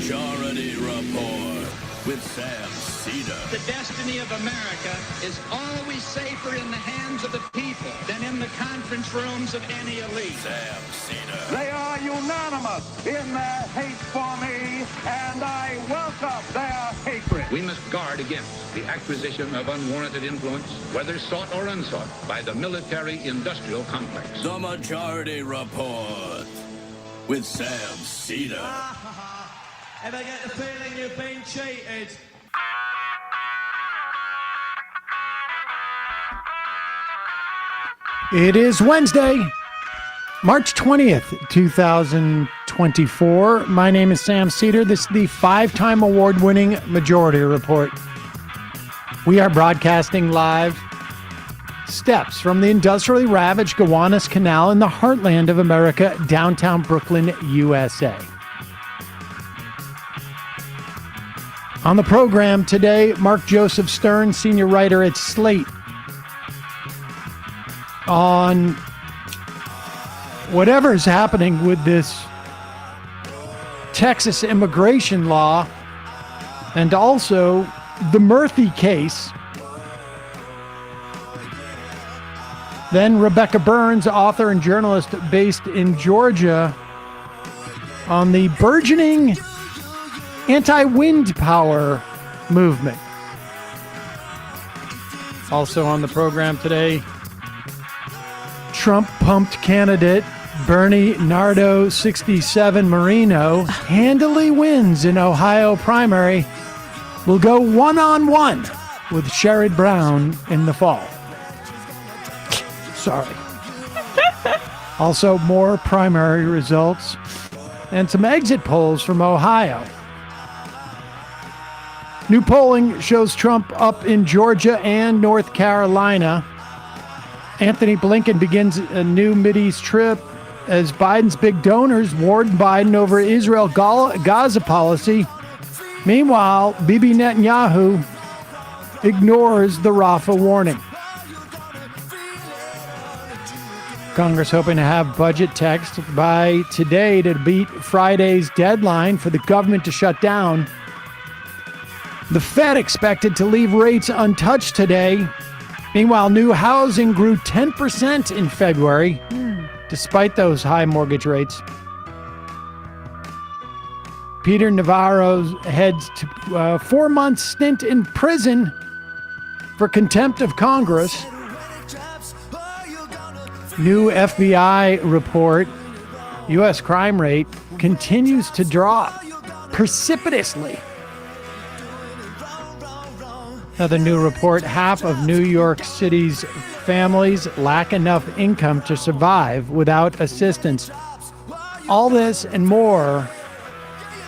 Majority Report with Sam Seder. The destiny of America is always safer in the hands of the people than in the conference rooms of any elite. Sam Seder. They are unanimous in their hate for me, and I welcome their hatred. We must guard against the acquisition of unwarranted influence, whether sought or unsought, by the military-industrial complex. The Majority Report with Sam Seder. Ever get the feeling you've been cheated? It is Wednesday, March 20th, 2024. My name is Sam Seder. This is the five-time award-winning Majority Report. We are broadcasting live steps from the industrially ravaged Gowanus Canal in the heartland of America, downtown Brooklyn, USA. On the program today, Mark Joseph Stern, senior writer at Slate, on whatever is happening with this Texas immigration law and also the Murphy case. Then Rebecca Burns, author and journalist based in Georgia, on the burgeoning anti-wind power movement. Also on the program today, Trump pumped candidate Bernie Nardo 67 Marino handily wins in Ohio primary. Will go one-on-one with Sherrod Brown in the fall. Sorry. Also, more primary results and some exit polls from Ohio. New polling shows Trump up in Georgia and North Carolina. Anthony Blinken begins a new Mideast trip as Biden's big donors warn Biden over Israel-Gaza policy. Meanwhile, Bibi Netanyahu ignores the Rafah warning. Congress hoping to have budget text by today to beat Friday's deadline for the government to shut down. The Fed expected to leave rates untouched today. Meanwhile, new housing grew 10% in February, despite those high mortgage rates. Peter Navarro heads to a 4-month stint in prison for contempt of Congress. New FBI report, U.S. crime rate continues to drop precipitously. Another new report, half of New York City's families lack enough income to survive without assistance. All this and more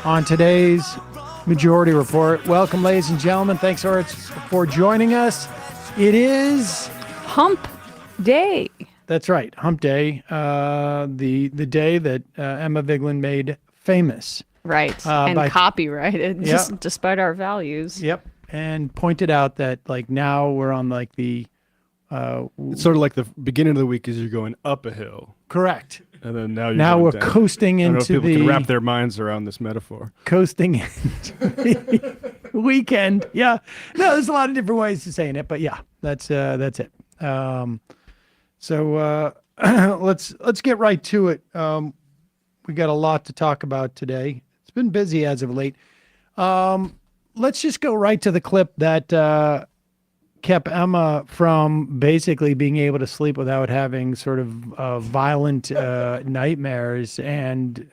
on today's Majority Report. Welcome, ladies and gentlemen. Thanks for joining us. It is Hump Day. That's right, Hump Day, the day that Emma Vigeland made famous. Right, and copyrighted, just despite our values. Yep. And pointed out that, like, now we're on, like, the... it's sort of like the beginning of the week as you're going up a hill. Correct. And then now we're down. coasting into I don't know if people the... can wrap their minds around this metaphor. Coasting into the weekend. Yeah. No, there's a lot of different ways of saying it, but yeah, that's it. So let's get right to it. We got a lot to talk about today. It's been busy as of late. Let's just go right to the clip that kept Emma from basically being able to sleep without having sort of violent nightmares. And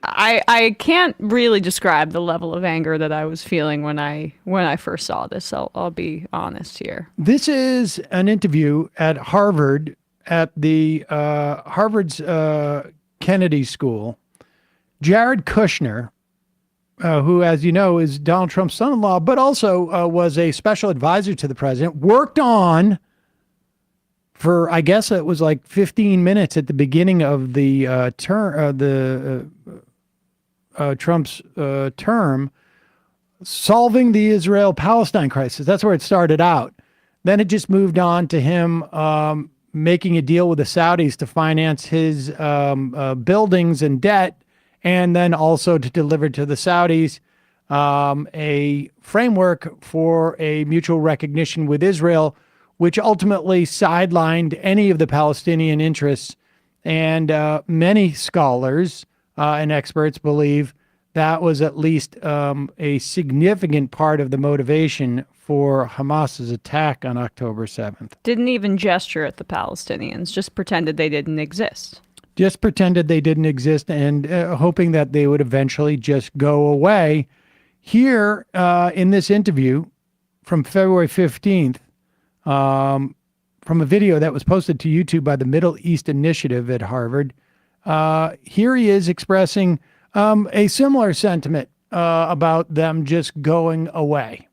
I can't really describe the level of anger that I was feeling when I first saw this. I'll be honest here. This is an interview at Harvard, at the Harvard's Kennedy School. Jared Kushner, who, as you know, is Donald Trump's son-in-law, but also was a special advisor to the president, worked on for, I guess it was like 15 minutes at the beginning of the Trump's term, solving the Israel-Palestine crisis. That's where it started out. Then it just moved on to him making a deal with the Saudis to finance his buildings and debt. and then also to deliver to the Saudis a framework for a mutual recognition with Israel, which ultimately sidelined any of the Palestinian interests. And many scholars and experts believe that was at least a significant part of the motivation for Hamas's attack on October 7th. Didn't even gesture at the Palestinians, just pretended they didn't exist. Just pretended they didn't exist and hoping that they would eventually just go away. Here in this interview from February 15th, from a video that was posted to YouTube by the Middle East Initiative at Harvard, here he is expressing a similar sentiment about them just going away.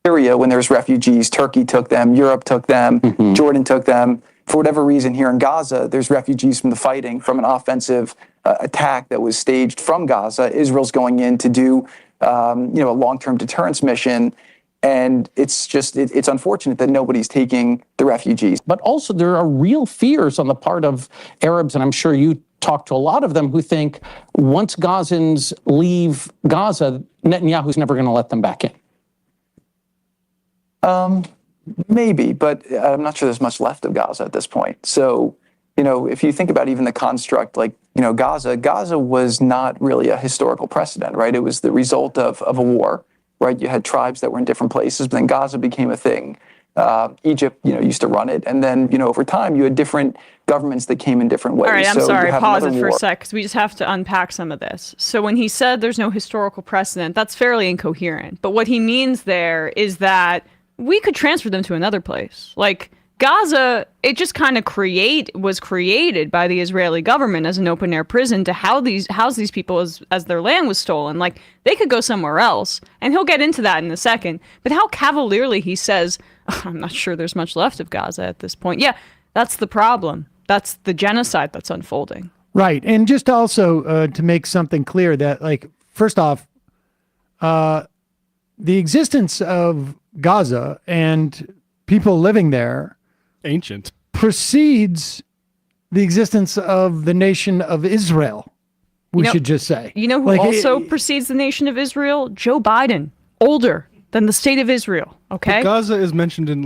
Syria, when there's refugees, Turkey took them, Europe took them, Jordan took them. For whatever reason, here in Gaza, there's refugees from the fighting, from an offensive attack that was staged from Gaza. Israel's going in to do, a long-term deterrence mission. And it's unfortunate that nobody's taking the refugees. But also there are real fears on the part of Arabs, and I'm sure you talk to a lot of them, who think once Gazans leave Gaza, Netanyahu's never going to let them back in. Maybe, but I'm not sure there's much left of Gaza at this point. So, if you think about even the construct, Gaza was not really a historical precedent, right? It was the result of a war. Right, you had tribes that were in different places, but then Gaza became a thing. Egypt, used to run it, and then, over time, you had different governments that came in different ways. All right, I'm so sorry. Pause it for war. a sec, because we just have to unpack some of this. So when he said there's no historical precedent, that's fairly incoherent. But what he means there is that we could transfer them to another place, like Gaza. It just kind of was created by the Israeli government as an open air prison to house these people as their land was stolen. Like, they could go somewhere else, and he'll get into that in a second. But how cavalierly he says, I'm not sure there's much left of Gaza at this point. Yeah, that's the problem. That's the genocide that's unfolding. Right. And just also to make something clear that, first off, the existence of Gaza and people living there Ancient precedes the existence of the nation of Israel. We should just say. You know who also precedes the nation of Israel? Joe Biden, older than the state of Israel. Okay. Gaza is mentioned in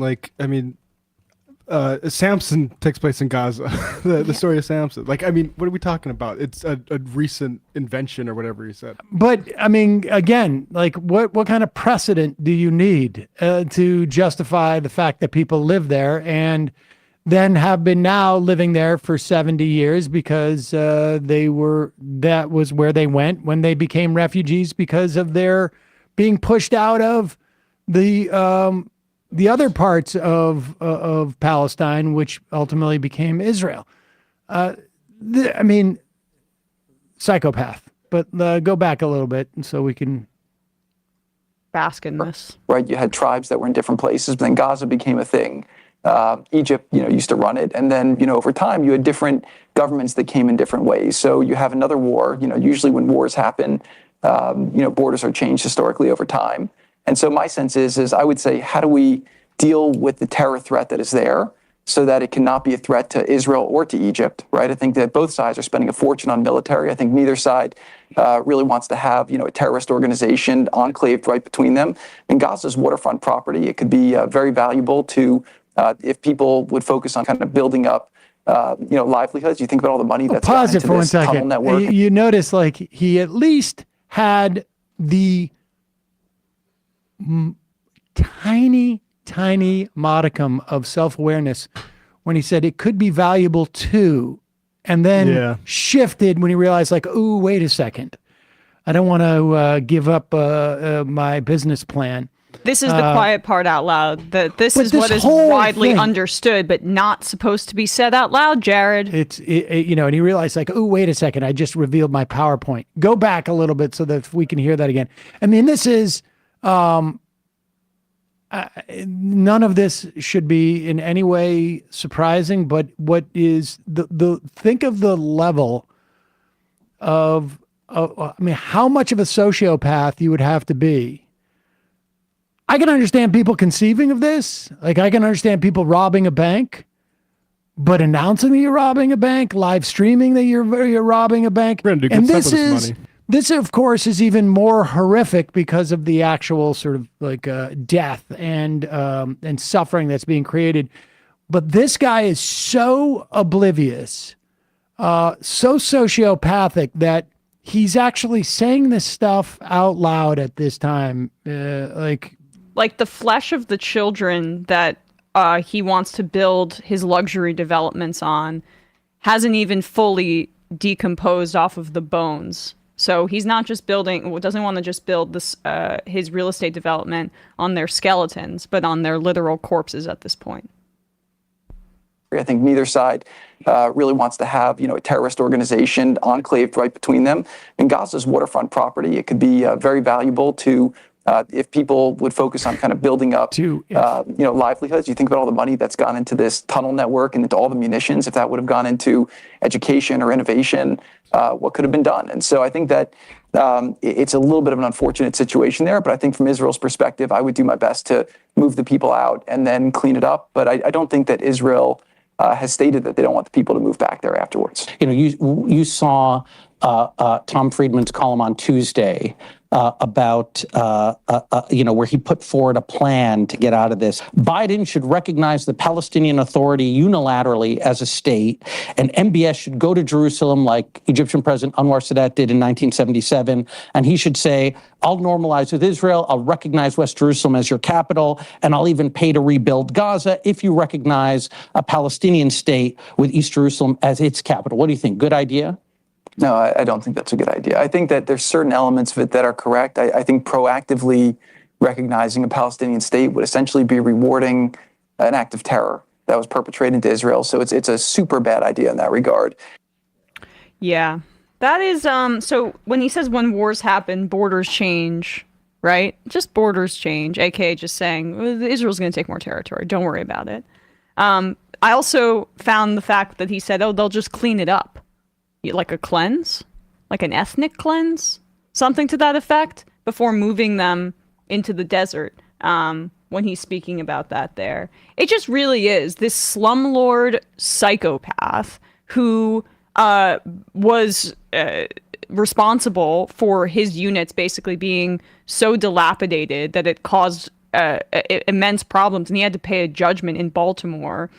Samson takes place in Gaza. the story of Samson. What are we talking about? It's a recent invention or whatever he said. But again, what kind of precedent do you need to justify the fact that people live there and then have been now living there for 70 years because that was where they went when they became refugees because of their being pushed out of the other parts of Palestine, which ultimately became Israel. Psychopath. But go back a little bit so we can bask in this. Right, you had tribes that were in different places, but then Gaza became a thing. Egypt, used to run it, and then, over time, you had different governments that came in different ways. So you have another war. Usually when wars happen, borders are changed historically over time. And so my sense is I would say, how do we deal with the terror threat that is there so that it cannot be a threat to Israel or to Egypt, right? I think that both sides are spending a fortune on military. I think neither side really wants to have, a terrorist organization enclaved right between them. And Gaza's waterfront property. It could be very valuable to, if people would focus on kind of building up, livelihoods. You think about all the money that's pause it for 1 tunnel second. network. You notice he at least had the tiny modicum of self-awareness when he said it could be valuable too, and then shifted when he realized ooh, wait a second, I don't want to give up my business plan. This is the quiet part out loud. This is what is widely understood, but not supposed to be said out loud, Jared. And he realized oh, wait a second, I just revealed my PowerPoint. Go back a little bit so that we can hear that again. This is, none of this should be in any way surprising, but what is think of the level of how much of a sociopath you would have to be. I can understand people conceiving of this. I can understand people robbing a bank, but announcing that you're robbing a bank, live streaming that you're robbing a bank, We're gonna do and good this stuff with is this money. this, of course, is even more horrific because of the actual sort of like death and suffering that's being created. But this guy is so oblivious, so sociopathic that he's actually saying this stuff out loud at this time. Like the flesh of the children that he wants to build his luxury developments on hasn't even fully decomposed off of the bones. So he's not just doesn't want to just build this his real estate development on their skeletons, but on their literal corpses at this point. I think neither side really wants to have, a terrorist organization enclaved right between them. In Gaza's waterfront property, it could be very valuable to, if people would focus on kind of building up, livelihoods. You think about all the money that's gone into this tunnel network and into all the munitions. If that would have gone into education or innovation, what could have been done? And so I think that it's a little bit of an unfortunate situation there. But I think from Israel's perspective, I would do my best to move the people out and then clean it up. But I don't think that Israel has stated that they don't want the people to move back there afterwards. You saw Tom Friedman's column on Tuesday about where he put forward a plan to get out of this. Biden should recognize the Palestinian Authority unilaterally as a state, and MBS should go to Jerusalem like Egyptian President Anwar Sadat did in 1977, and he should say, I'll normalize with Israel, I'll recognize West Jerusalem as your capital, and I'll even pay to rebuild Gaza if you recognize a Palestinian state with East Jerusalem as its capital. What do you think? Good idea? No, I don't think that's a good idea. I think that there's certain elements of it that are correct. I think proactively recognizing a Palestinian state would essentially be rewarding an act of terror that was perpetrated into Israel. So it's a super bad idea in that regard. Yeah, that is, so when he says when wars happen, borders change, right? Just borders change, aka just saying Israel's going to take more territory. Don't worry about it. I also found the fact that he said, they'll just clean it up. Like a cleanse, like an ethnic cleanse, something to that effect, before moving them into the desert. When he's speaking about that there, it just really is this slumlord psychopath who was responsible for his units basically being so dilapidated that it caused immense problems, and he had to pay a judgment in Baltimore.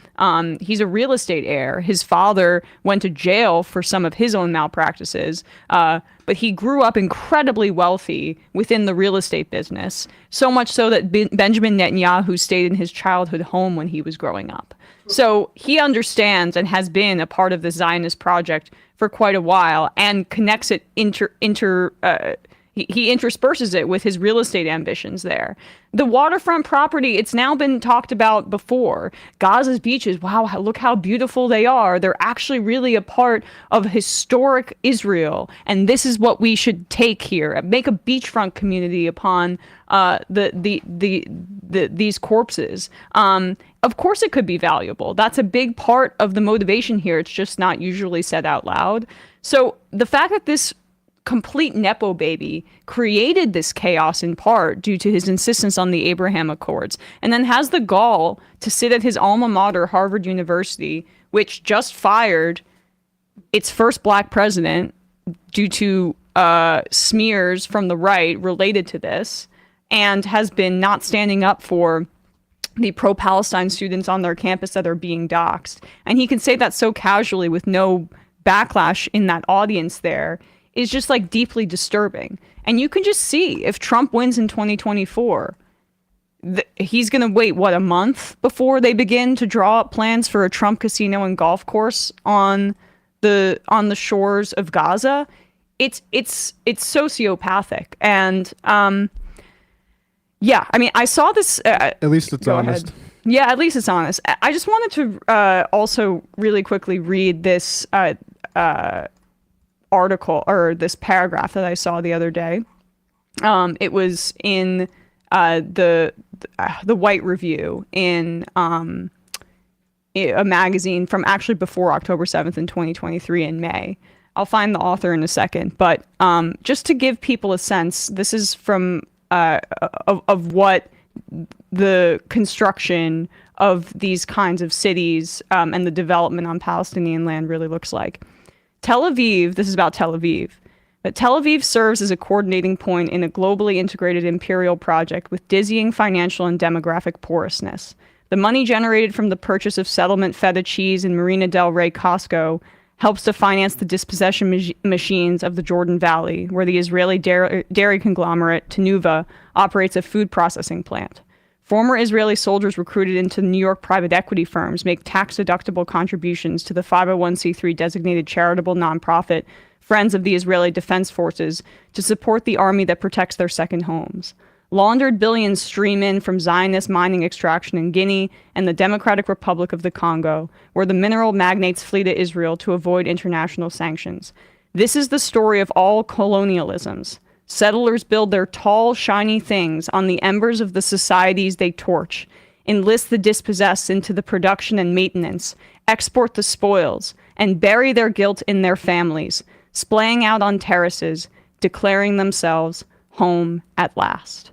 He's a real estate heir. His father went to jail for some of his own malpractices, but he grew up incredibly wealthy within the real estate business, so much so that Benjamin Netanyahu stayed in his childhood home when he was growing up. So he understands and has been a part of the Zionist project for quite a while, and connects it he intersperses it with his real estate ambitions there. The waterfront property, it's now been talked about before. Gaza's beaches, wow, look how beautiful they are. They're actually really a part of historic Israel. And this is what we should take here. Make a beachfront community upon these corpses. Of course it could be valuable. That's a big part of the motivation here. It's just not usually said out loud. So the fact that this complete Nepo baby created this chaos in part due to his insistence on the Abraham Accords, and then has the gall to sit at his alma mater, Harvard University, which just fired its first black president due to smears from the right related to this, and has been not standing up for the pro-Palestine students on their campus that are being doxxed. And he can say that so casually with no backlash in that audience there, is just like deeply disturbing. And you can just see if Trump wins in 2024, he's going to wait, a month before they begin to draw up plans for a Trump casino and golf course on the shores of Gaza. It's sociopathic. And yeah, I mean, I saw this. At least it's honest. Ahead. Yeah, at least it's honest. I just wanted to also really quickly read this article, or this paragraph that I saw the other day. It was in the White Review in a magazine from actually before October 7th in 2023 in May. I'll find the author in a second, but just to give people a sense, this is from of what the construction of these kinds of cities and the development on Palestinian land really looks like. Tel Aviv, this is about Tel Aviv, but Tel Aviv serves as a coordinating point in a globally integrated imperial project with dizzying financial and demographic porousness. The money generated from the purchase of settlement feta cheese in Marina del Rey Costco helps to finance the dispossession machines of the Jordan Valley, where the Israeli dairy conglomerate Tenuva operates a food processing plant. Former Israeli soldiers recruited into New York private equity firms make tax-deductible contributions to the 501c3 designated charitable nonprofit Friends of the Israeli Defense Forces to support the army that protects their second homes. Laundered billions stream in from Zionist mining extraction in Guinea and the Democratic Republic of the Congo, where the mineral magnates flee to Israel to avoid international sanctions. This is the story of all colonialisms. Settlers build their tall, shiny things on the embers of the societies they torch, enlist the dispossessed into the production and maintenance, export the spoils, and bury their guilt in their families, splaying out on terraces, declaring themselves home at last.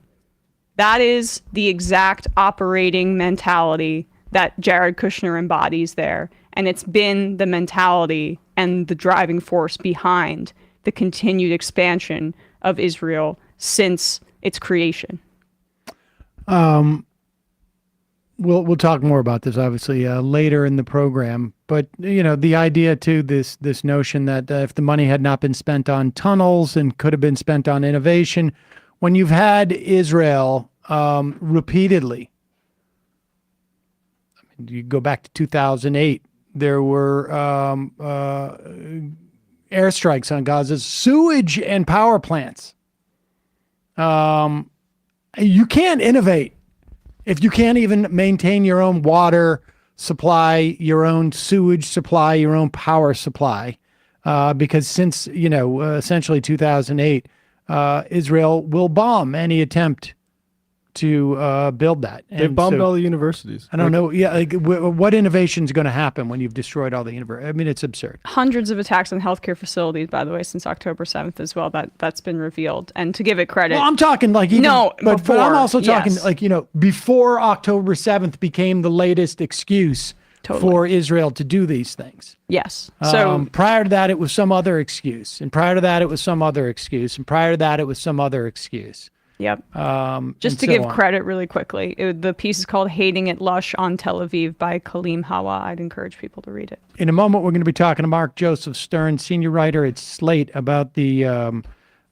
That is the exact operating mentality that Jared Kushner embodies there. And it's been the mentality and the driving force behind the continued expansion of Israel since its creation. We'll talk more about this obviously later in the program, but the idea too, this notion that if the money had not been spent on tunnels and could have been spent on innovation, when you've had Israel repeatedly, you go back to 2008, there were airstrikes on Gaza's sewage and power plants. You can't innovate if you can't even maintain your own water supply, your own sewage supply, your own power supply, because since essentially 2008, Israel will bomb any attempt to build that. They've bombed all the universities. I don't know. Yeah, what innovation is going to happen when you've destroyed all the universities? I mean, it's absurd. Hundreds of attacks on healthcare facilities, by the way, since October 7th as well. That's been revealed. And to give it credit, well, I'm talking like but I'm also talking yes. Before October 7th became the latest excuse for Israel to do these things. Yes. So prior to that, it was some other excuse, and prior to that, it was some other excuse, and prior to that, it was some other excuse. Yep. Just to give credit really quickly, the piece is called Hating It Lush on Tel Aviv by Kaleem Hawa. I'd encourage people to read it. In a moment, we're going to be talking to Mark Joseph Stern, senior writer at Slate, about the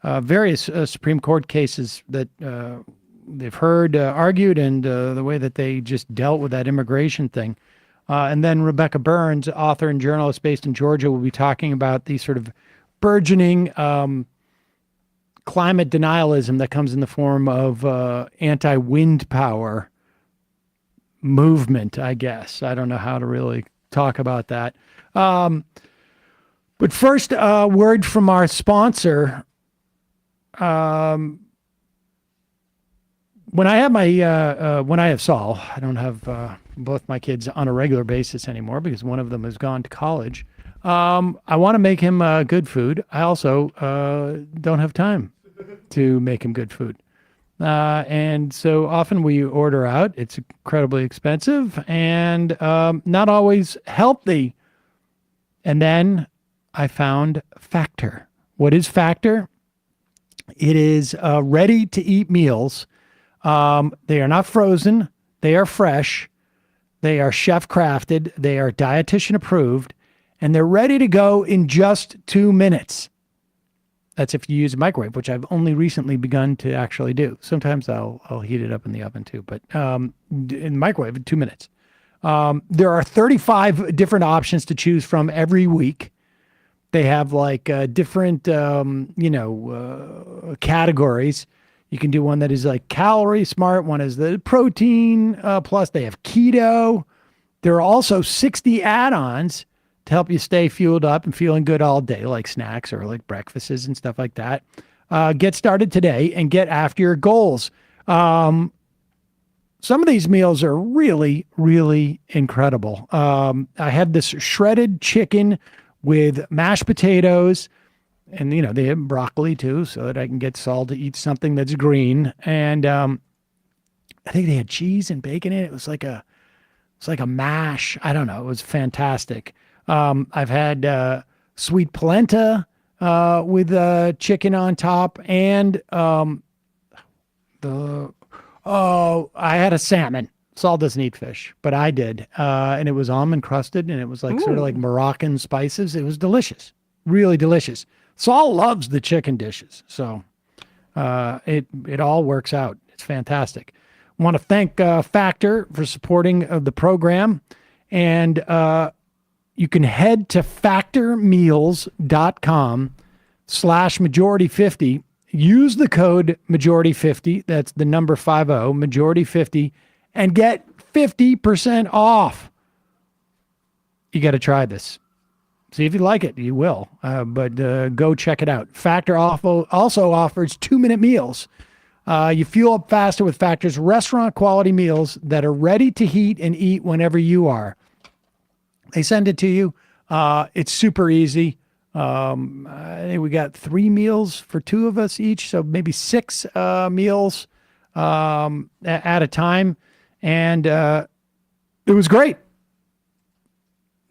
various Supreme Court cases that they've heard, argued, and the way that they just dealt with that immigration thing. And then Rebecca Burns, author and journalist based in Georgia, will be talking about the sort of burgeoning climate denialism that comes in the form of anti-wind power movement, I guess. I don't know how to really talk about that. But first, a word from our sponsor. When I have Saul, I don't have both my kids on a regular basis anymore because one of them has gone to college. I want to make him good food. I also don't have time to make him good food. And so often we order out. It's incredibly expensive and not always healthy. And then I found Factor. What is Factor? It is ready-to-eat meals. They are not frozen. They are fresh. They are chef-crafted. They are dietitian-approved. And they're ready to go in just 2 minutes. That's if you use a microwave, which I've only recently begun to actually do. Sometimes I'll heat it up in the oven too, but in the microwave in 2 minutes. There are 35 different options to choose from every week. They have like different, categories. You can do one that is like calorie smart. One is the protein plus. They have keto. There are also 60 add-ons to help you stay fueled up and feeling good all day, like snacks or like breakfasts and stuff like that. Get started today and get after your goals. Some of these meals are really, really incredible. I had this shredded chicken with mashed potatoes, and they have broccoli too, so that I can get Saul to eat something that's green. And I think they had cheese and bacon in it. It was like a It's like a mash. I don't know. It was fantastic. I've had sweet polenta with chicken on top, and I had a salmon. Saul doesn't eat fish, but I did, and it was almond crusted, and it was like sort of like Moroccan spices. It was delicious, really delicious. Saul loves the chicken dishes, so it all works out. It's fantastic. I want to thank Factor for supporting the program, and you can head to factormeals.com/majority50. Use the code majority50. That's the number 50, majority50, and get 50% off. You got to try this. See if you like it. You will. But go check it out. Factor also offers 2-minute meals. You fuel up faster with Factor's restaurant quality meals that are ready to heat and eat whenever you are. They send it to you. It's super easy. I think we got 3 meals for 2 of us each, so maybe 6 meals at a time. And it was great.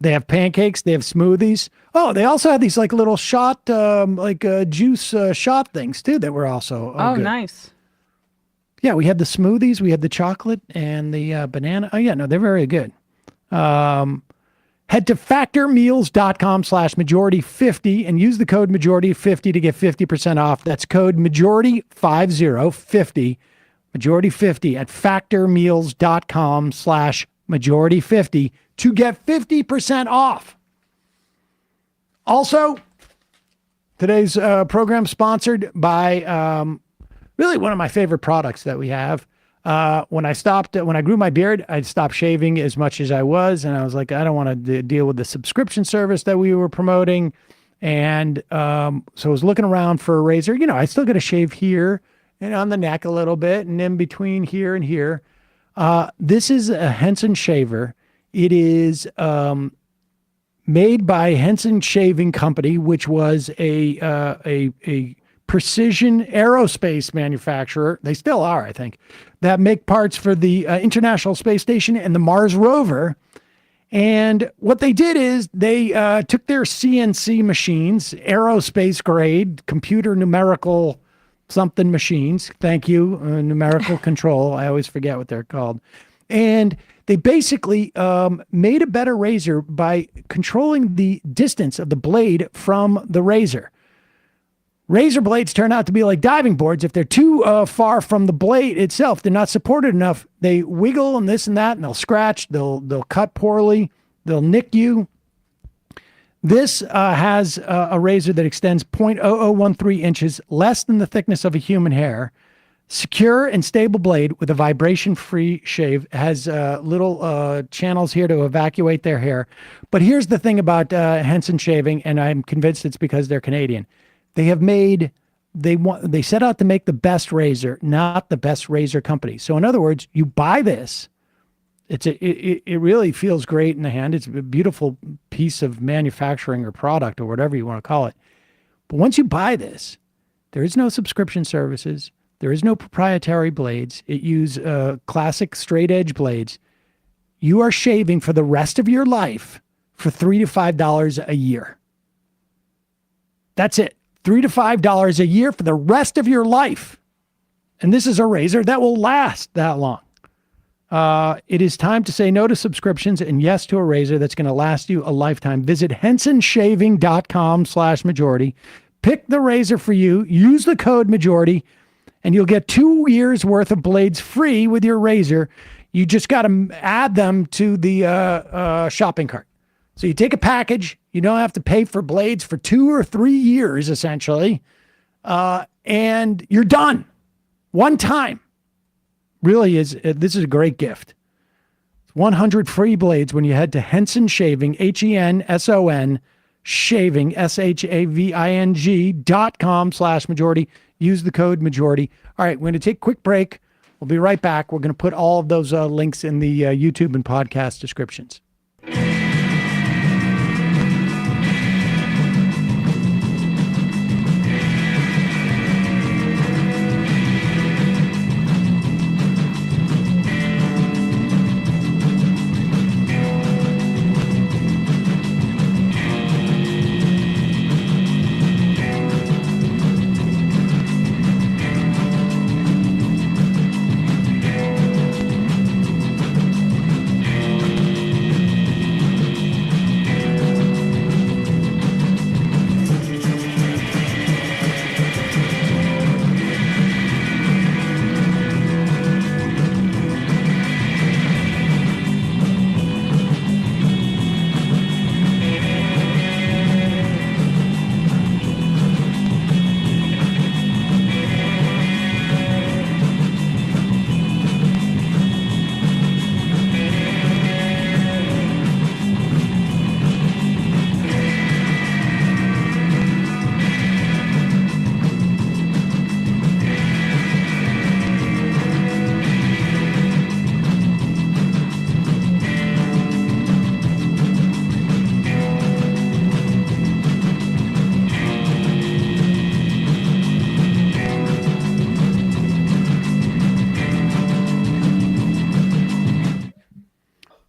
They have pancakes. They have smoothies. Oh, they also have these like little shot, juice shot things too that were also good. Nice. Yeah, we had the smoothies. We had the chocolate and the banana. Oh, yeah, no, they're very good. Head to factormeals.com/majority50 and use the code majority50 to get 50% off. That's code majority50, majority50 at factormeals.com/majority50 to get 50% off. Also, today's program sponsored by really one of my favorite products that we have. When I grew my beard, I stopped shaving as much as I was. And I was like, I don't want to deal with the subscription service that we were promoting. And so I was looking around for a razor. You know, I still got to shave here and on the neck a little bit and in between here and here. This is a Henson shaver. It is made by Henson Shaving Company, which was a precision aerospace manufacturer. They still are, I think, that make parts for the International Space Station and the Mars rover. And what they did is they took their CNC machines, aerospace grade, computer numerical something machines. Thank you. Numerical control. I always forget what they're called. And they basically made a better razor by controlling the distance of the blade from the razor. Razor blades turn out to be like diving boards. If they're too far from the blade itself, they're not supported enough. They wiggle and this and that, and they'll scratch. They'll cut poorly. They'll nick you. This has a razor that extends 0.0013 inches, less than the thickness of a human hair. Secure and stable blade with a vibration-free shave. It has little channels here to evacuate their hair. But here's the thing about Henson Shaving, and I'm convinced it's because they're Canadian. They set out to make the best razor, not the best razor company. So in other words, you buy this, it really feels great in the hand. It's a beautiful piece of manufacturing or product or whatever you want to call it. But once you buy this, there is no subscription services. There is no proprietary blades. It uses classic straight edge blades. You are shaving for the rest of your life for $3 to $5 a year. That's it. $3 to $5 a year for the rest of your life. And this is a razor that will last that long. It is time to say no to subscriptions and yes to a razor that's going to last you a lifetime. Visit hensonshaving.com/majority. Pick the razor for you. Use the code majority and you'll get 2 years worth of blades free with your razor. You just got to add them to the shopping cart. So you take a package, you don't have to pay for blades for 2 or 3 years, essentially, and you're done. One time. Really this is a great gift. 100 free blades when you head to Henson Shaving, HENSON, shaving, SHAVING.com/majority. Use the code majority. All right, we're going to take a quick break. We'll be right back. We're going to put all of those links in the YouTube and podcast descriptions.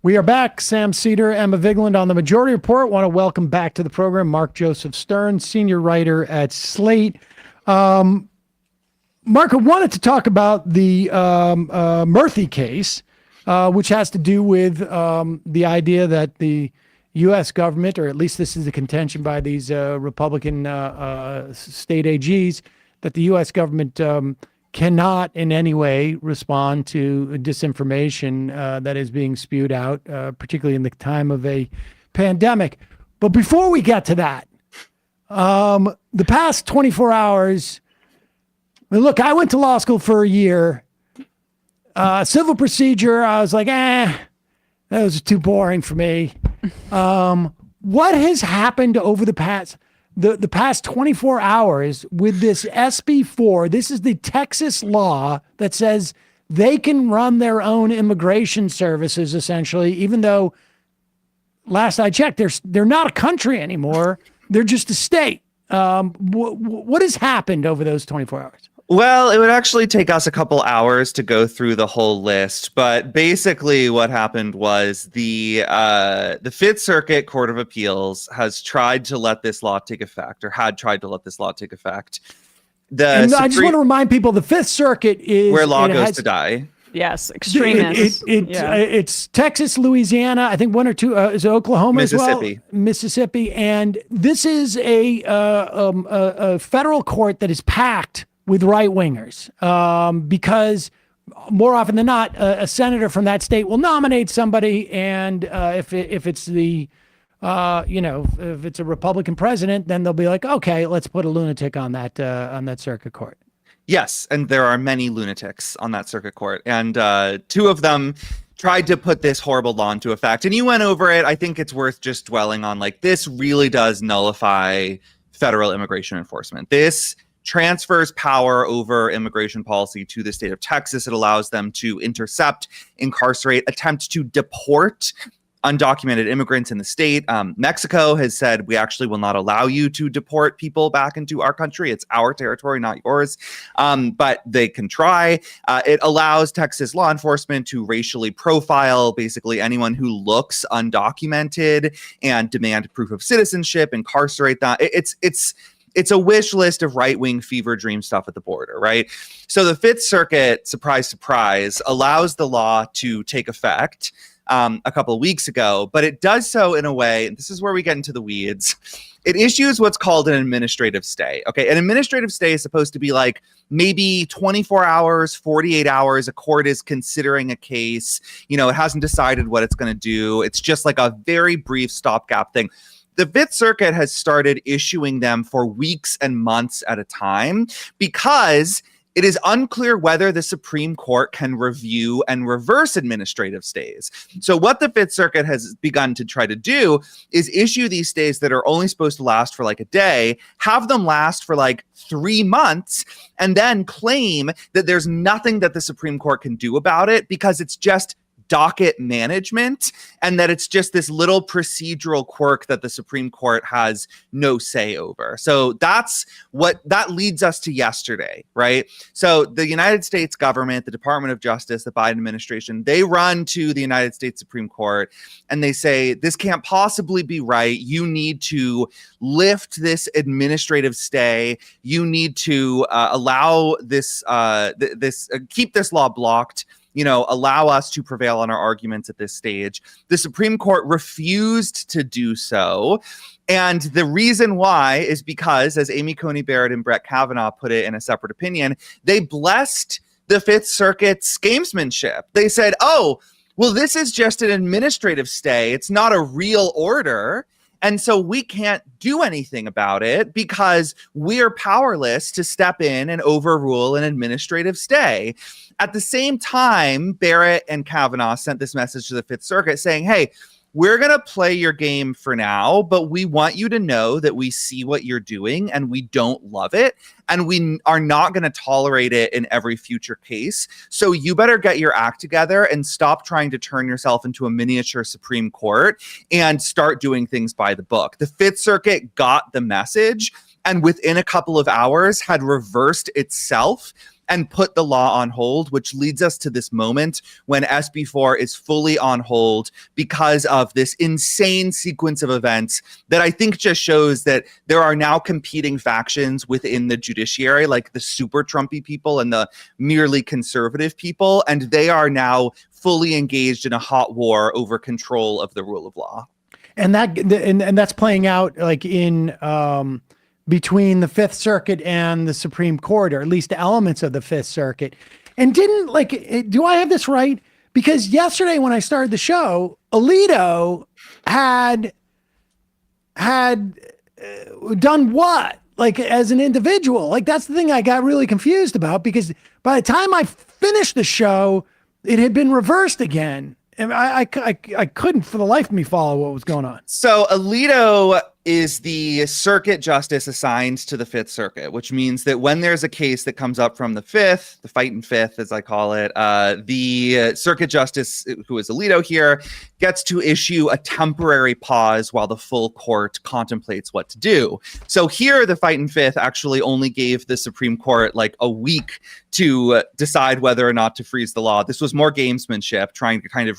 We are back. Sam Seder, Emma Vigland on the Majority Report. Want to welcome back to the program Mark Joseph Stern, senior writer at Slate. Mark, I wanted to talk about the Murthy case, which has to do with the idea that the U.S. government, or at least this is the contention by these Republican state AGs, that the U.S. government cannot in any way respond to disinformation that is being spewed out, particularly in the time of a pandemic. But before we get to that, the past 24 hours, look, I went to law school for a year. Civil procedure, I was like, that was too boring for me. What has happened over the past 24 hours with this SB4? This is the Texas law that says they can run their own immigration services, essentially, even though last I checked, they're not a country anymore. They're just a state. What has happened over those 24 hours? Well, it would actually take us a couple hours to go through the whole list, but basically what happened was the Fifth Circuit Court of Appeals has tried to let this law take effect, or had tried to let this law take effect. I just want to remind people, the Fifth Circuit is where law goes to die. Yes, extremists. It's Texas, Louisiana, I think one or two, is it Oklahoma as well? Mississippi. And this is a federal court that is packed with right-wingers, because more often than not, a senator from that state will nominate somebody, and if it's the, if it's a Republican president, then they'll be like, okay, let's put a lunatic on that circuit court. Yes, and there are many lunatics on that circuit court, and two of them tried to put this horrible law into effect, and you went over it. I think it's worth just dwelling on, like, this really does nullify federal immigration enforcement. This transfers power over immigration policy to the state of Texas. It allows them to intercept, incarcerate, attempt to deport undocumented immigrants in the state. Mexico has said, we actually will not allow you to deport people back into our country. It's our territory, not yours. But they can try. It allows Texas law enforcement to racially profile basically anyone who looks undocumented and demand proof of citizenship, incarcerate them. It's a wish list of right-wing fever dream stuff at the border, right? So the Fifth Circuit, surprise, surprise, allows the law to take effect a couple of weeks ago, but it does so in a way, and this is where we get into the weeds, it issues what's called an administrative stay. Okay, an administrative stay is supposed to be like maybe 24 hours, 48 hours. A court is considering a case. It hasn't decided what it's going to do. It's just like a very brief stopgap thing. The Fifth Circuit has started issuing them for weeks and months at a time because it is unclear whether the Supreme Court can review and reverse administrative stays. So what the Fifth Circuit has begun to try to do is issue these stays that are only supposed to last for like a day, have them last for like 3 months, and then claim that there's nothing that the Supreme Court can do about it because it's just docket management, and that it's just this little procedural quirk that the Supreme Court has no say over. So that leads us to yesterday, right? So the United States government, the Department of Justice, the Biden administration, they run to the United States Supreme Court and they say, this can't possibly be right. You need to lift this administrative stay. You need to allow this, keep this law blocked. Allow us to prevail on our arguments at this stage. The Supreme Court refused to do so. And the reason why is because, as Amy Coney Barrett and Brett Kavanaugh put it in a separate opinion, they blessed the Fifth Circuit's gamesmanship. They said, oh, well, this is just an administrative stay. It's not a real order. And so we can't do anything about it because we're powerless to step in and overrule an administrative stay. At the same time, Barrett and Kavanaugh sent this message to the Fifth Circuit saying, hey, we're going to play your game for now, but we want you to know that we see what you're doing and we don't love it. And we are not going to tolerate it in every future case. So you better get your act together and stop trying to turn yourself into a miniature Supreme Court and start doing things by the book. The Fifth Circuit got the message and within a couple of hours had reversed itself and put the law on hold, which leads us to this moment when SB4 is fully on hold because of this insane sequence of events that I think just shows that there are now competing factions within the judiciary, like the super Trumpy people and the merely conservative people, and they are now fully engaged in a hot war over control of the rule of law. And that's playing out like in between the Fifth Circuit and the Supreme Court, or at least elements of the Fifth Circuit. And do I have this right? Because yesterday when I started the show, Alito had done what? Like as an individual? Like that's the thing I got really confused about, because by the time I finished the show, it had been reversed again. And I couldn't for the life of me follow what was going on. So Alito is the circuit justice assigned to the Fifth Circuit, which means that when there's a case that comes up from the Fifth, the fighting Fifth, as I call it, the circuit justice, who is Alito here, gets to issue a temporary pause while the full court contemplates what to do. So here, the fighting Fifth actually only gave the Supreme Court like a week to decide whether or not to freeze the law. This was more gamesmanship, trying to kind of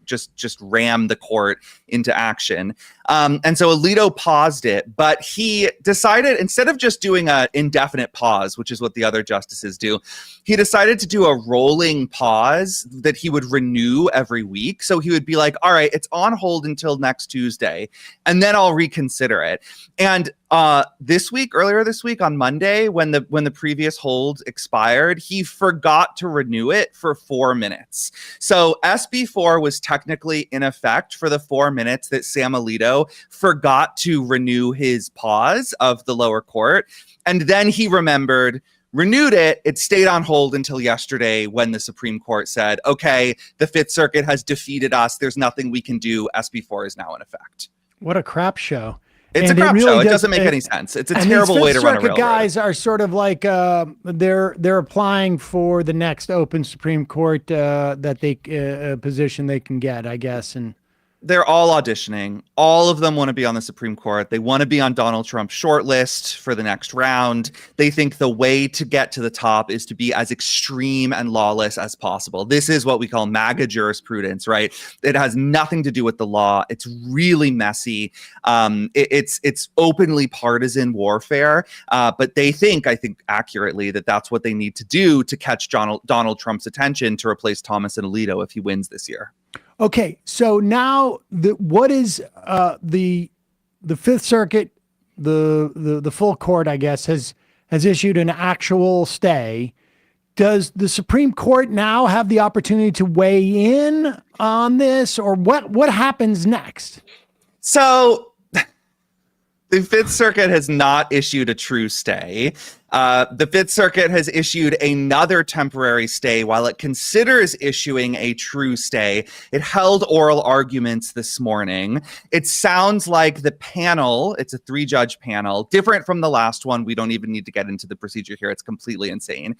just ram the court into action. And so Alito paused it, but he decided, instead of just doing an indefinite pause, which is what the other justices do, he decided to do a rolling pause that he would renew every week. So he would be like, all right, it's on hold until next Tuesday, and then I'll reconsider it. And earlier this week on Monday, when the previous hold expired, he forgot to renew it for 4 minutes. So SB4 was technically in effect for the 4 minutes that Sam Alito forgot to renew his pause of the lower court. And then he remembered, renewed it. It stayed on hold until yesterday when the Supreme Court said, okay, the Fifth Circuit has defeated us. There's nothing we can do. SB4 is now in effect. What a crap show. It's a crap show. It doesn't make any sense. It's a terrible way to run a railroad. Guys are sort of like they're applying for the next open Supreme Court that they position they can get, I guess. And they're all auditioning. All of them want to be on the Supreme Court. They want to be on Donald Trump's shortlist for the next round. They think the way to get to the top is to be as extreme and lawless as possible. This is what we call MAGA jurisprudence, right? It has nothing to do with the law. It's really messy. It's openly partisan warfare. But they think, I think accurately, that that's what they need to do to catch Donald Trump's attention to replace Thomas and Alito if he wins this year. Okay, so now what is the Fifth Circuit, the full court, I guess, has issued an actual stay. Does the Supreme Court now have the opportunity to weigh in on this, or what happens next? So the Fifth Circuit has not issued a true stay. The Fifth Circuit has issued another temporary stay while it considers issuing a true stay. It held oral arguments this morning. It sounds like the panel, it's a 3-judge panel, different from the last one. We don't even need to get into the procedure here. It's completely insane.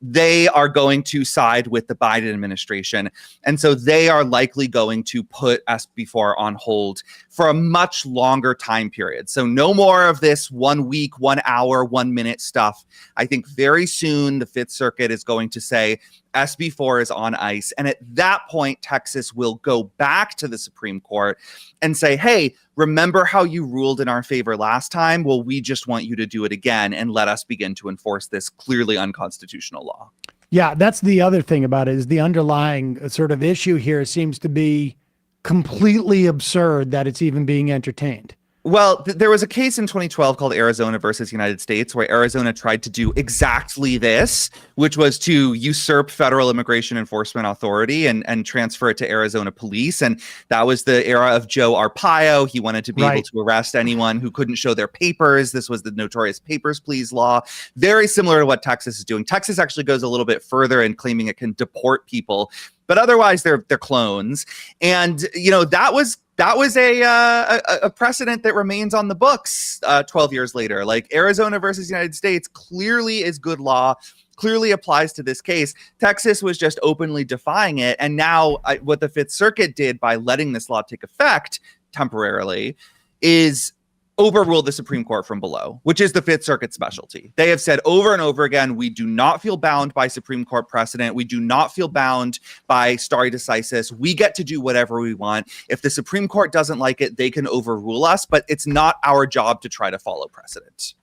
They are going to side with the Biden administration. And so they are likely going to put SB4 on hold for a much longer time period. So no more of this 1 week, 1 hour, 1 minute stuff. I think very soon the Fifth Circuit is going to say SB4 is on ice. And at that point, Texas will go back to the Supreme Court and say, hey, remember how you ruled in our favor last time? Well, we just want you to do it again and let us begin to enforce this clearly unconstitutional law. Yeah, that's the other thing about it, is the underlying sort of issue here seems to be completely absurd that it's even being entertained. Well, there was a case in 2012 called Arizona versus United States, where Arizona tried to do exactly this, which was to usurp federal immigration enforcement authority and transfer it to Arizona police. And that was the era of Joe Arpaio. He wanted to be able to arrest anyone who couldn't show their papers. This was the notorious Papers, Please law. Very similar to what Texas is doing. Texas actually goes a little bit further in claiming it can deport people, but otherwise they're clones. And, you know, that was a precedent that remains on the books 12 years later. Like Arizona versus United States clearly is good law, clearly applies to this case. Texas was just openly defying it. And now what the Fifth Circuit did by letting this law take effect temporarily is overrule the Supreme Court from below, which is the Fifth Circuit specialty. They have said over and over again, we do not feel bound by Supreme Court precedent. We do not feel bound by stare decisis. We get to do whatever we want. If the Supreme Court doesn't like it, they can overrule us, but it's not our job to try to follow precedent.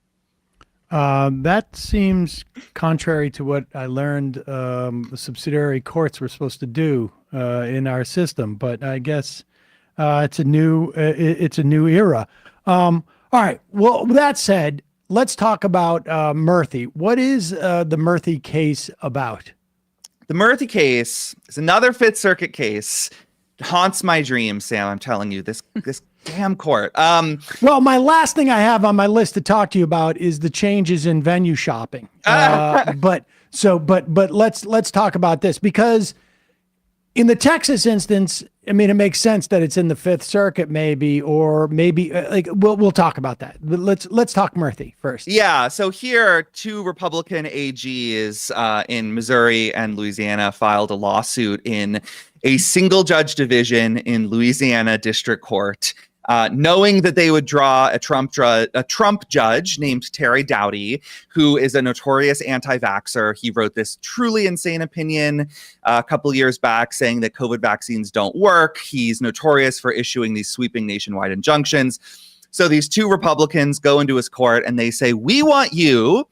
That seems contrary to what I learned the subsidiary courts were supposed to do in our system, but I guess it's a new era. All right. Well, that said, let's talk about Murthy. What is the Murthy case about? The Murthy case is another Fifth Circuit case. It haunts my dreams, Sam. I'm telling you, this damn court. Well, my last thing I have on my list to talk to you about is the changes in venue shopping. But let's talk about this, because in the Texas instance, I mean, it makes sense that it's in the Fifth Circuit, maybe like we'll talk about that. But let's talk Murthy first. Yeah. So here, two Republican AGs in Missouri and Louisiana filed a lawsuit in a single judge division in Louisiana District Court, knowing that they would draw a Trump judge named Terry Doughty, who is a notorious anti-vaxxer. He wrote this truly insane opinion a couple of years back saying that COVID vaccines don't work. He's notorious for issuing these sweeping nationwide injunctions. So these two Republicans go into his court and they say, we want you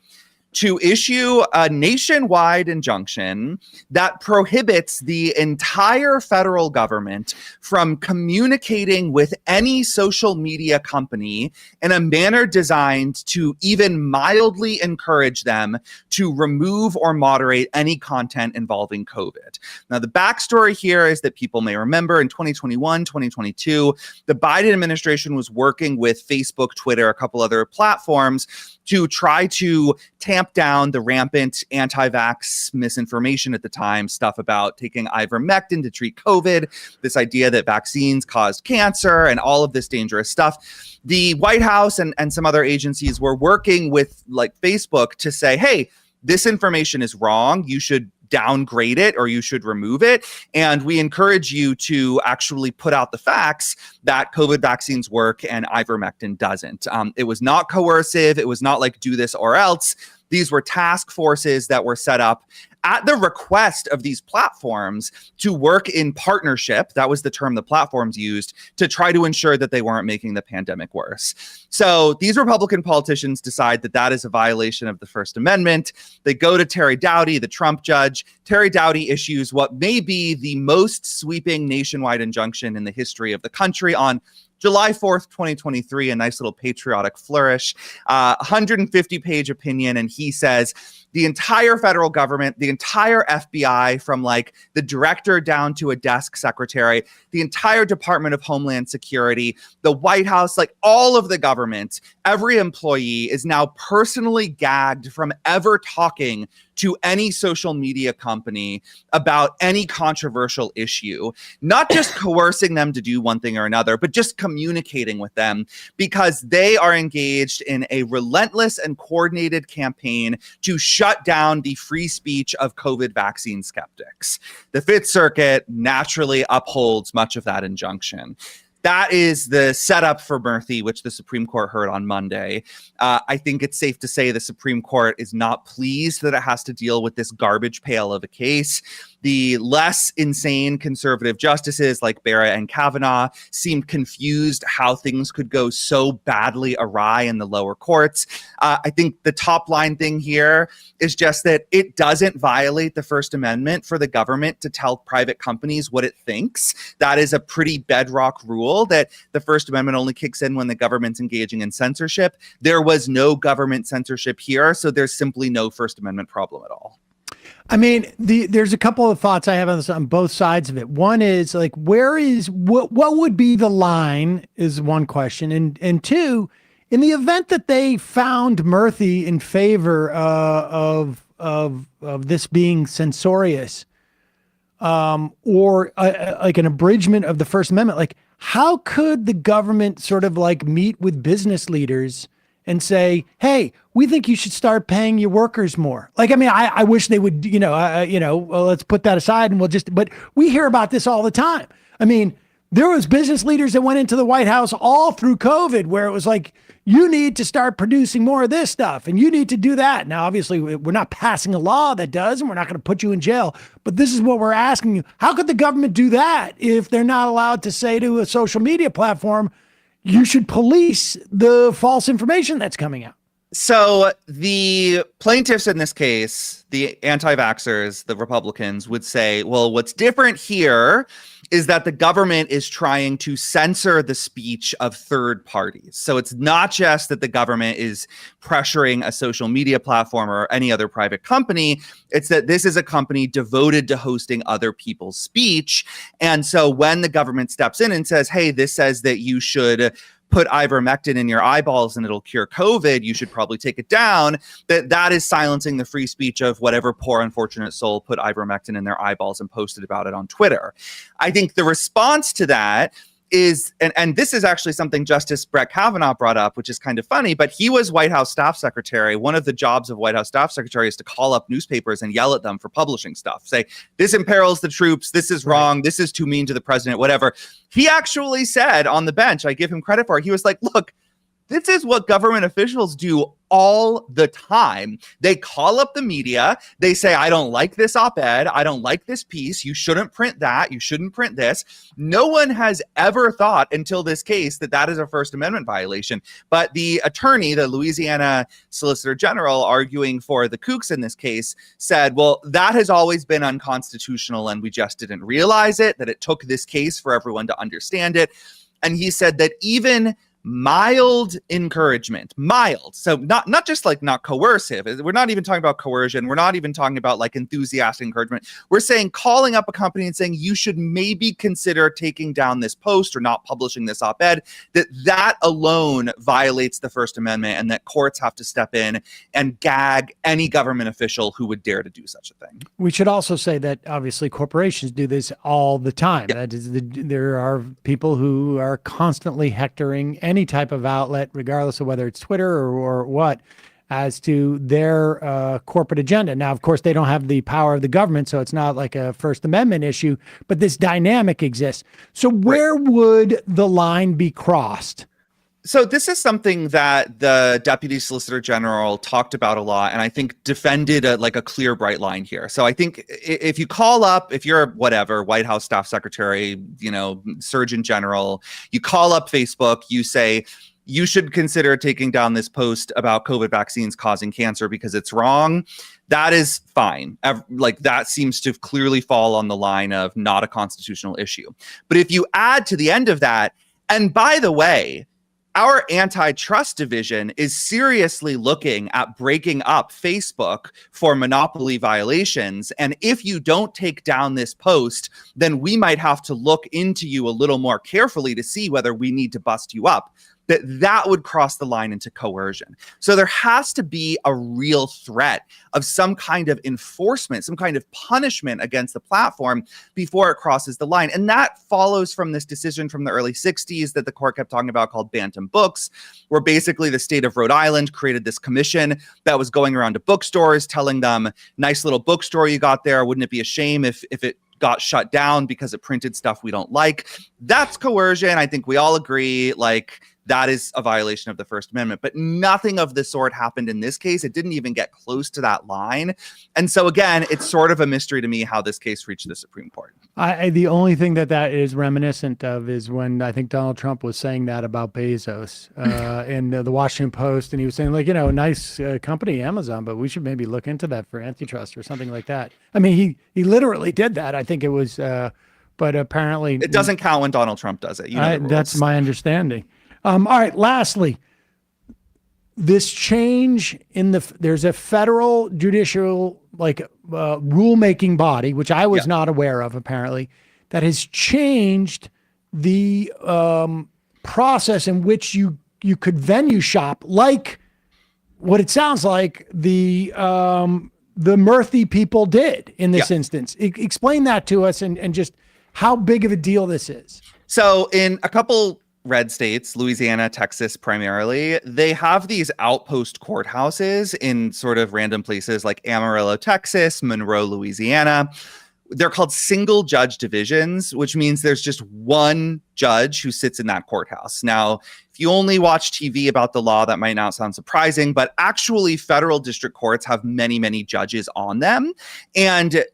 to issue a nationwide injunction that prohibits the entire federal government from communicating with any social media company in a manner designed to even mildly encourage them to remove or moderate any content involving COVID. Now, the backstory here is that people may remember in 2021, 2022, the Biden administration was working with Facebook, Twitter, a couple other platforms to try to tamp down the rampant anti-vax misinformation at the time, stuff about taking ivermectin to treat COVID, this idea that vaccines caused cancer, and all of this dangerous stuff. The White House and some other agencies were working with like Facebook to say, hey, this information is wrong. You should downgrade it or you should remove it. And we encourage you to actually put out the facts that COVID vaccines work and ivermectin doesn't. It was not coercive. It was not like do this or else. These were task forces that were set up at the request of these platforms to work in partnership. That was the term the platforms used to try to ensure that they weren't making the pandemic worse. So these Republican politicians decide that that is a violation of the First Amendment. They go to Terry Doughty, the Trump judge. Terry Doughty issues what may be the most sweeping nationwide injunction in the history of the country on July 4th, 2023, a nice little patriotic flourish, 150-page opinion. And he says the entire federal government, the entire FBI, from like the director down to a desk secretary, the entire Department of Homeland Security, the White House, like all of the government, every employee is now personally gagged from ever talking to any social media company about any controversial issue, not just coercing them to do one thing or another, but just communicating with them, because they are engaged in a relentless and coordinated campaign to shut down the free speech of COVID vaccine skeptics. The Fifth Circuit naturally upholds much of that injunction. That is the setup for Murthy, which the Supreme Court heard on Monday. I think it's safe to say the Supreme Court is not pleased that it has to deal with this garbage pail of a case. The less insane conservative justices like Barrett and Kavanaugh seemed confused how things could go so badly awry in the lower courts. I think the top line thing here is just that it doesn't violate the First Amendment for the government to tell private companies what it thinks. That is a pretty bedrock rule, that the First Amendment only kicks in when the government's engaging in censorship. There was no government censorship here, so there's simply no First Amendment problem at all. I mean, there's a couple of thoughts I have on this on both sides of it. One is like, what would be the line is one question. And two, in the event that they found Murthy in favor of this being censorious, or like an abridgment of the First Amendment, like how could the government sort of like meet with business leaders and say, hey, we think you should start paying your workers more? Like, I mean, I wish they would, well, let's put that aside and but we hear about this all the time. I mean, there was business leaders that went into the White House all through COVID where it was like, you need to start producing more of this stuff and you need to do that. Now, obviously, we're not passing a law that does, and we're not going to put you in jail. But this is what we're asking you. How could the government do that if they're not allowed to say to a social media platform, you should police the false information that's coming out? So the plaintiffs in this case, the anti-vaxxers, the Republicans, would say, well, what's different here is that the government is trying to censor the speech of third parties. So it's not just that the government is pressuring a social media platform or any other private company. It's that this is a company devoted to hosting other people's speech. And so when the government steps in and says, hey, this says that you should put ivermectin in your eyeballs and it'll cure COVID, you should probably take it down, that is silencing the free speech of whatever poor unfortunate soul put ivermectin in their eyeballs and posted about it on Twitter. I think the response to that is, and this is actually something Justice Brett Kavanaugh brought up, which is kind of funny, but he was White House staff secretary. One of the jobs of White House staff secretary is to call up newspapers and yell at them for publishing stuff. Say, this imperils the troops, this is wrong, this is too mean to the president, whatever. He actually said on the bench, I give him credit for it, he was like, look, this is what government officials do all the time. They call up the media. They say, I don't like this op-ed. I don't like this piece. You shouldn't print that. You shouldn't print this. No one has ever thought until this case that that is a First Amendment violation. But the attorney, the Louisiana Solicitor General arguing for the kooks in this case, said, well, that has always been unconstitutional and we just didn't realize it, that it took this case for everyone to understand it. And he said that even mild encouragement, mild. So not just like not coercive. We're not even talking about coercion. We're not even talking about like enthusiastic encouragement. We're saying calling up a company and saying you should maybe consider taking down this post or not publishing this op-ed, that alone violates the First Amendment and that courts have to step in and gag any government official who would dare to do such a thing. We should also say that obviously corporations do this all the time. Yep. That is, there are people who are constantly hectoring any type of outlet, regardless of whether it's Twitter or what, as to their corporate agenda. Now, of course, they don't have the power of the government, so it's not like a First Amendment issue, but this dynamic exists. So where would the line be crossed? So this is something that the Deputy Solicitor General talked about a lot, and I think defended a clear, bright line here. So I think if you call up, if you're whatever, White House staff secretary, Surgeon General, you call up Facebook, you say, you should consider taking down this post about COVID vaccines causing cancer because it's wrong. That is fine. That seems to clearly fall on the line of not a constitutional issue. But if you add to the end of that, and by the way, our antitrust division is seriously looking at breaking up Facebook for monopoly violations. And if you don't take down this post, then we might have to look into you a little more carefully to see whether we need to bust you up. That would cross the line into coercion. So there has to be a real threat of some kind of enforcement, some kind of punishment against the platform before it crosses the line. And that follows from this decision from the early 60s that the court kept talking about called Bantam Books, where basically the state of Rhode Island created this commission that was going around to bookstores telling them, nice little bookstore you got there. Wouldn't it be a shame if it got shut down because it printed stuff we don't like? That's coercion. I think we all agree, that is a violation of the First Amendment. But nothing of the sort happened in this case. It didn't even get close to that line. And so, again, it's sort of a mystery to me how this case reached the Supreme Court. The only thing that is reminiscent of is when I think Donald Trump was saying that about Bezos in the Washington Post. And he was saying, nice company, Amazon, but we should maybe look into that for antitrust or something like that. I mean, he literally did that. I think it was, but apparently. It doesn't count when Donald Trump does it. That's my understanding. All right. Lastly, this change there's a federal judicial rulemaking body, which I was not aware of apparently, that has changed the process in which you could venue shop, like what it sounds like the Murthy people did in this instance. Explain that to us and just how big of a deal this is. So in a couple red states, Louisiana, Texas primarily, they have these outpost courthouses in sort of random places like Amarillo, Texas, Monroe, Louisiana, they're called single judge divisions, which means there's just one judge who sits in that courthouse. Now, if you only watch TV about the law, that might not sound surprising, but actually federal district courts have many, many judges on them. And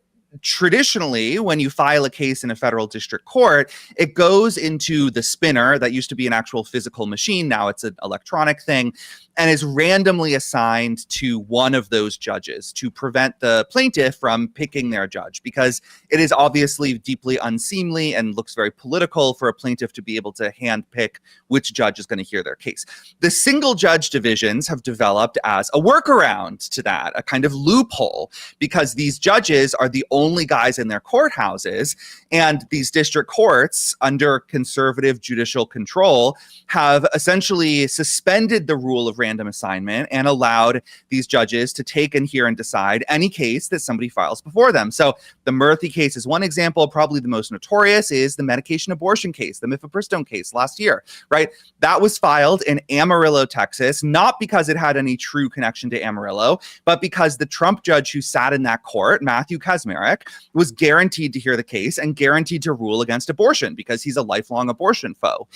traditionally, when you file a case in a federal district court, it goes into the spinner that used to be an actual physical machine. Now it's an electronic thing, and is randomly assigned to one of those judges to prevent the plaintiff from picking their judge, because it is obviously deeply unseemly and looks very political for a plaintiff to be able to handpick which judge is going to hear their case. The single judge divisions have developed as a workaround to that, a kind of loophole, because these judges are the only guys in their courthouses, and these district courts, under conservative judicial control, have essentially suspended the rule of random assignment and allowed these judges to take and hear and decide any case that somebody files before them. So the Murthy case is one example. Probably the most notorious is the medication abortion case, the mifepristone case last year, right? That was filed in Amarillo, Texas, not because it had any true connection to Amarillo, but because the Trump judge who sat in that court, Matthew Kacsmaryk, was guaranteed to hear the case and guaranteed to rule against abortion because he's a lifelong abortion foe.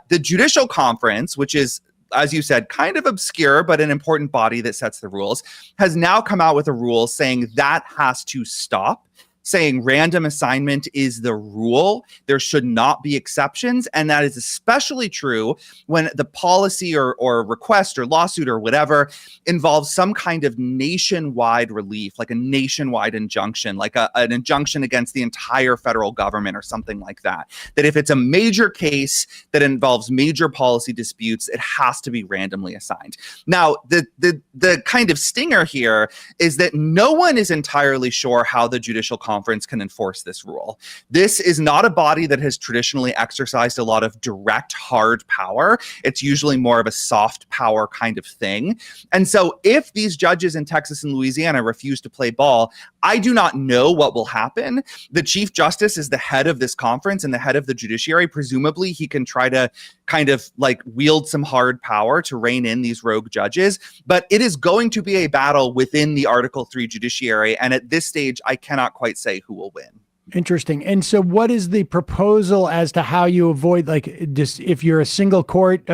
The Judicial Conference, which is, as you said, kind of obscure, but an important body that sets the rules, has now come out with a rule saying that has to stop, saying random assignment is the rule. There should not be exceptions. And that is especially true when the policy or request or lawsuit or whatever involves some kind of nationwide relief, like a nationwide injunction, like an injunction against the entire federal government or something like that. That if it's a major case that involves major policy disputes, it has to be randomly assigned. Now, the kind of stinger here is that no one is entirely sure how the Judicial Conference can enforce this rule. This is not a body that has traditionally exercised a lot of direct, hard power. It's usually more of a soft power kind of thing. And so if these judges in Texas and Louisiana refuse to play ball, I do not know what will happen. The Chief Justice is the head of this conference and the head of the judiciary. Presumably, he can try to kind of like wield some hard power to rein in these rogue judges. But it is going to be a battle within the Article 3 judiciary. And at this stage, I cannot quite say who will win. Interesting. And so what is the proposal as to how you avoid, like, just if you're a single court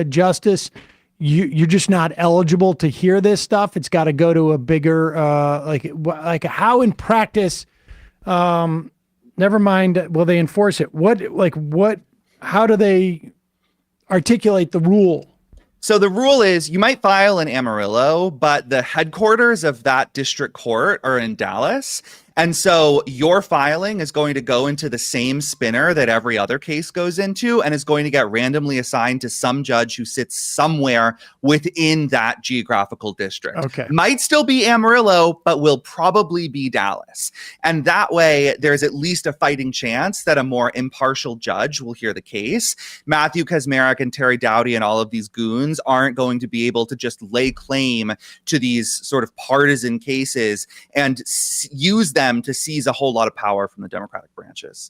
justice, you're just not eligible to hear this stuff? It's got to go to a bigger, like how in practice, never mind, will they enforce it? How do they articulate the rule? So the rule is you might file in Amarillo, but the headquarters of that district court are in Dallas. And so your filing is going to go into the same spinner that every other case goes into and is going to get randomly assigned to some judge who sits somewhere within that geographical district. Okay. Might still be Amarillo, but will probably be Dallas. And that way, there's at least a fighting chance that a more impartial judge will hear the case. Matthew Kacsmaryk and Terry Dowdy and all of these goons aren't going to be able to just lay claim to these sort of partisan cases and use them to seize a whole lot of power from the Democratic branches.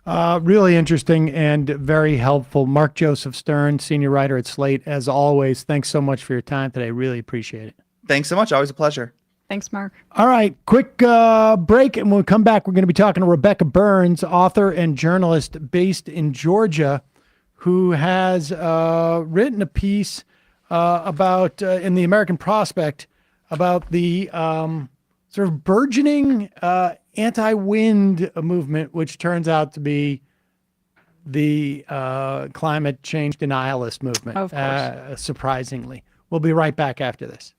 Really interesting and very helpful. Mark Joseph Stern, senior writer at Slate, as always. Thanks so much for your time today. Really appreciate it. Thanks so much. Always a pleasure. Thanks, Mark. All right, quick break, and when we come back, we're going to be talking to Rebecca Burns, author and journalist based in Georgia, who has written a piece about in the American Prospect about the sort of burgeoning anti-wind movement, which turns out to be the climate change denialist movement, of course. Surprisingly. We'll be right back after this.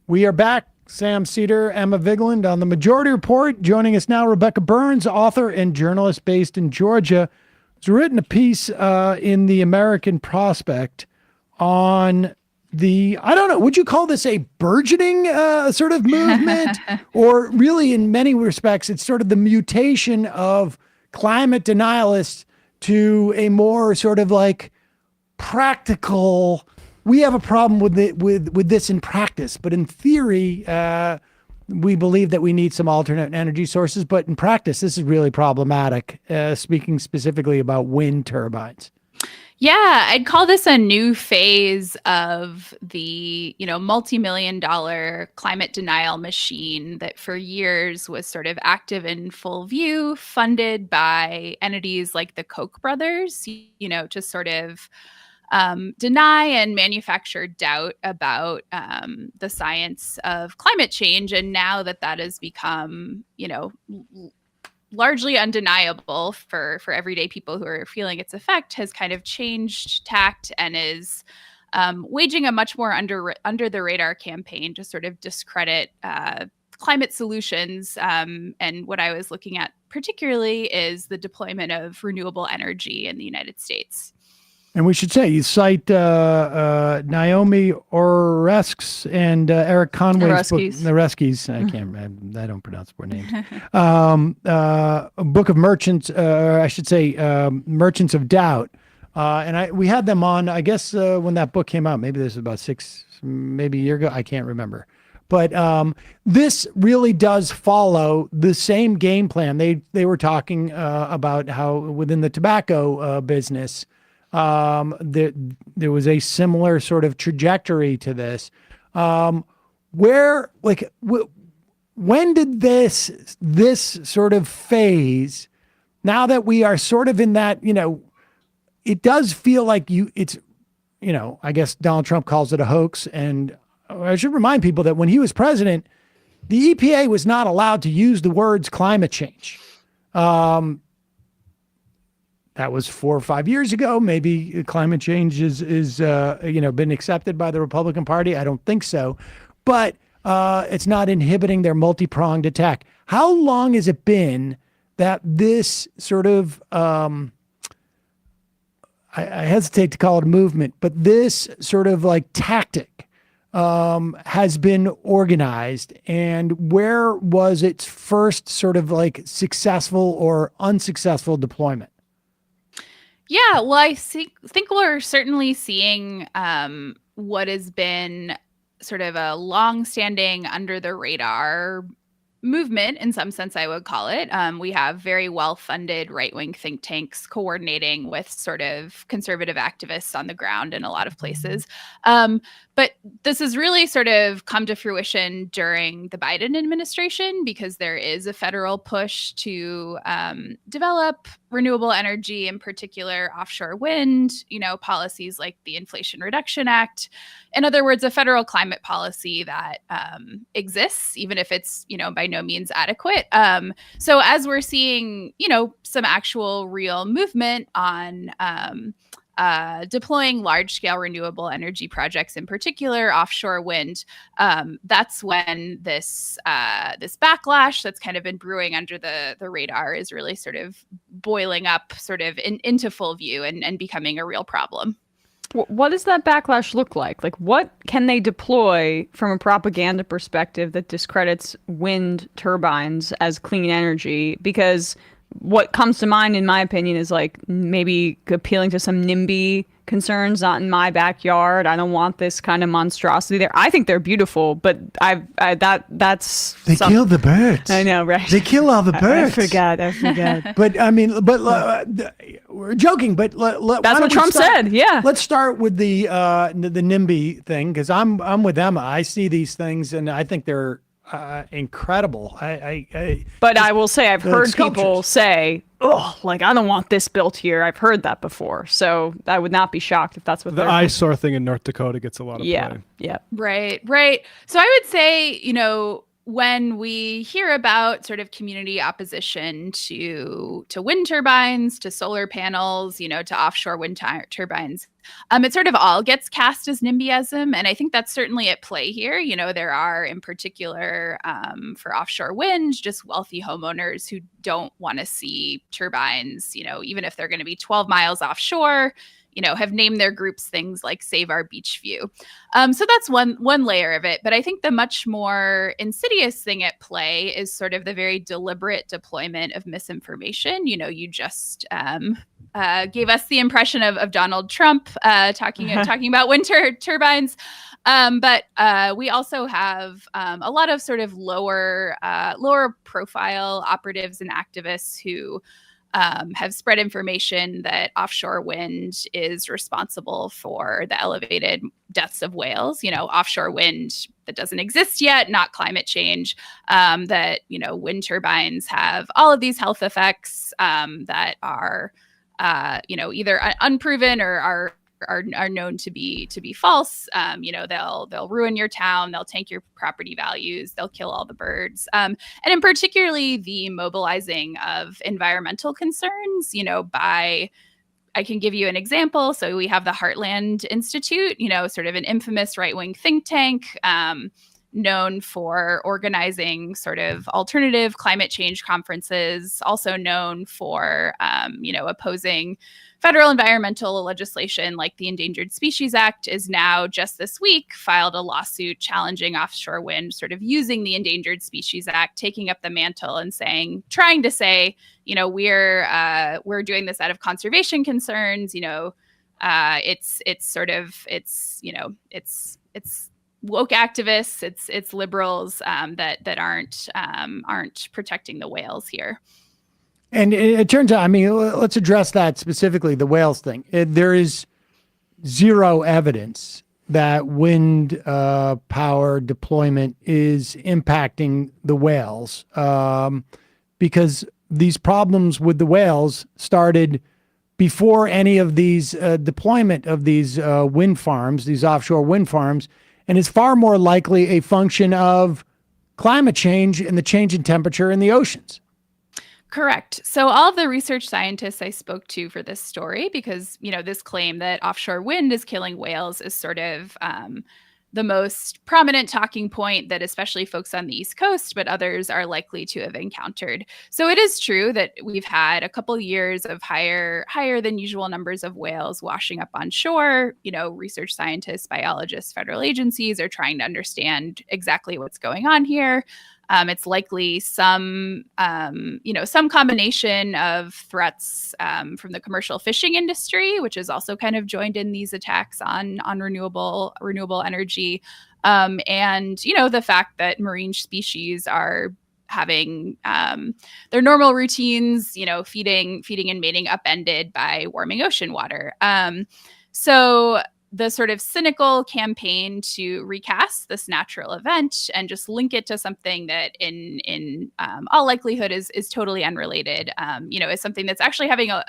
We are back. Sam Seder, Emma Vigeland on the Majority Report. Joining us now, Rebecca Burns, author and journalist based in Georgia, has written a piece in the American Prospect on I don't know, would you call this a burgeoning sort of movement? Or really, in many respects, it's sort of the mutation of climate denialists to a more sort of like practical, we have a problem with it, with this in practice, but in theory, we believe that we need some alternate energy sources, but in practice, this is really problematic, speaking specifically about wind turbines. Yeah, I'd call this a new phase of the, multi-million-dollar climate denial machine that for years was sort of active in full view, funded by entities like the Koch brothers, to sort of deny and manufacture doubt about the science of climate change. And now that has become, largely undeniable for everyday people who are feeling its effect, has kind of changed tact and is waging a much more under the radar campaign to sort of discredit climate solutions. And what I was looking at particularly is the deployment of renewable energy in the United States. And we should say, you cite Naomi Oreskes and Eric Conway's book, Oreskes. I don't pronounce poor names. A book of merchants, I should say, Merchants of Doubt. And we had them on, I guess, when that book came out. Maybe this was about maybe a year ago. I can't remember. But this really does follow the same game plan. They were talking about how within the tobacco business, there was a similar sort of trajectory to this. When did this sort of phase, now that we are sort of in that, it does feel like I guess Donald Trump calls it a hoax. And I should remind people that when he was president, the EPA was not allowed to use the words climate change. That was 4 or 5 years ago. Maybe climate change is been accepted by the Republican Party. I don't think so, but it's not inhibiting their multi-pronged attack. How long has it been that this sort of I hesitate to call it a movement, but this sort of like tactic has been organized, and where was its first sort of like successful or unsuccessful deployment? Yeah, well, I think we're certainly seeing what has been sort of a long-standing under the radar movement, in some sense, I would call it. We have very well-funded right-wing think tanks coordinating with sort of conservative activists on the ground in a lot of places. But this has really sort of come to fruition during the Biden administration, because there is a federal push to develop renewable energy, in particular offshore wind, policies like the Inflation Reduction Act. In other words, a federal climate policy that exists, even if it's, by no means adequate. So as we're seeing, some actual real movement on deploying large-scale renewable energy projects, in particular offshore wind, that's when this backlash that's kind of been brewing under the radar is really sort of boiling up sort of into full view and becoming a real problem. What does that backlash look like? Like, what can they deploy from a propaganda perspective that discredits wind turbines as clean energy? Because what comes to mind, in my opinion, is like maybe appealing to some NIMBY concerns. Not in my backyard. I don't want this kind of monstrosity there. I think they're beautiful, but that's they kill the birds. I know, right? They kill all the birds. I forgot. But I mean, we're joking. But that's what Trump said. Yeah. Let's start with the NIMBY thing, because I'm with Emma. I see these things and I think they're incredible. But I will say, I've heard people say, "Oh, like I don't want this built here." I've heard that before, so I would not be shocked if that's what the eyesore thing in North Dakota gets a lot of play. Yeah, right. So I would say, when we hear about sort of community opposition to wind turbines, to solar panels, to offshore wind turbines, it sort of all gets cast as NIMBYism. And I think that's certainly at play here. There are, in particular, for offshore wind, just wealthy homeowners who don't want to see turbines, even if they're going to be 12 miles offshore, have named their groups things like Save Our Beach View. So that's one layer of it. But I think the much more insidious thing at play is sort of the very deliberate deployment of misinformation. You just gave us the impression of Donald Trump talking about wind turbines. But we also have a lot of sort of lower profile operatives and activists who have spread information that offshore wind is responsible for the elevated deaths of whales. Offshore wind that doesn't exist yet, not climate change. That wind turbines have all of these health effects that are either unproven or are known to be false. They'll ruin your town, they'll tank your property values, they'll kill all the birds. And in particularly the mobilizing of environmental concerns, I can give you an example. So we have the Heartland Institute, sort of an infamous right-wing think tank, known for organizing sort of alternative climate change conferences, also known for, opposing federal environmental legislation like the Endangered Species Act, is now just this week filed a lawsuit challenging offshore wind, sort of using the Endangered Species Act, taking up the mantle and trying to say, we're doing this out of conservation concerns. It's woke activists, it's liberals that aren't protecting the whales here. And it turns out, let's address that specifically, the whales thing. There is zero evidence that wind power deployment is impacting the whales, because these problems with the whales started before any of these deployment of these wind farms, these offshore wind farms, and is far more likely a function of climate change and the change in temperature in the oceans. Correct. So all of the research scientists I spoke to for this story, because, this claim that offshore wind is killing whales is sort of the most prominent talking point that especially folks on the East Coast, but others are likely to have encountered. So it is true that we've had a couple years of higher than usual numbers of whales washing up on shore. Research scientists, biologists, federal agencies are trying to understand exactly what's going on here. It's likely some combination of threats from the commercial fishing industry, which is also kind of joined in these attacks on renewable energy, and the fact that marine species are having their normal routines, feeding and mating upended by warming ocean water. So the sort of cynical campaign to recast this natural event and just link it to something that in all likelihood is totally unrelated, is something that's actually having a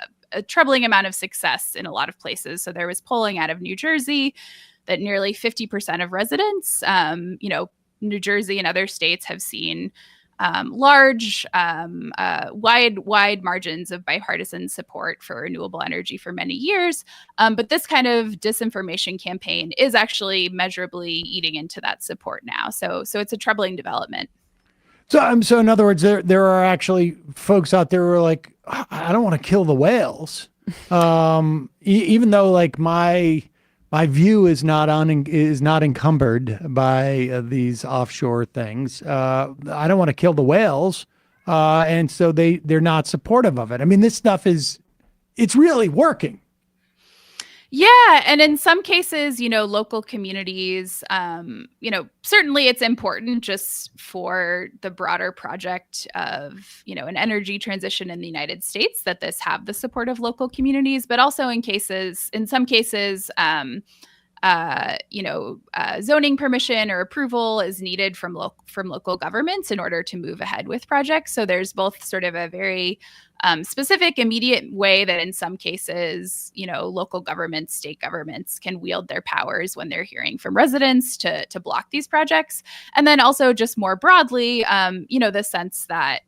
troubling amount of success in a lot of places. So there was polling out of New Jersey that nearly 50% of residents, New Jersey and other states have seen large, wide margins of bipartisan support for renewable energy for many years. But this kind of disinformation campaign is actually measurably eating into that support now. So it's a troubling development. So in other words, there are actually folks out there who are like, I don't want to kill the whales, even though like my view is not encumbered by these offshore things. I don't want to kill the whales, and so they're not supportive of it. This stuff it's really working. Yeah, and in some cases, local communities, certainly it's important just for the broader project of, an energy transition in the United States that this have the support of local communities, but also in some cases, zoning permission or approval is needed from local governments in order to move ahead with projects. So there's both sort of a very specific, immediate way that in some cases, local governments, state governments can wield their powers when they're hearing from residents to block these projects. And then also just more broadly, the sense that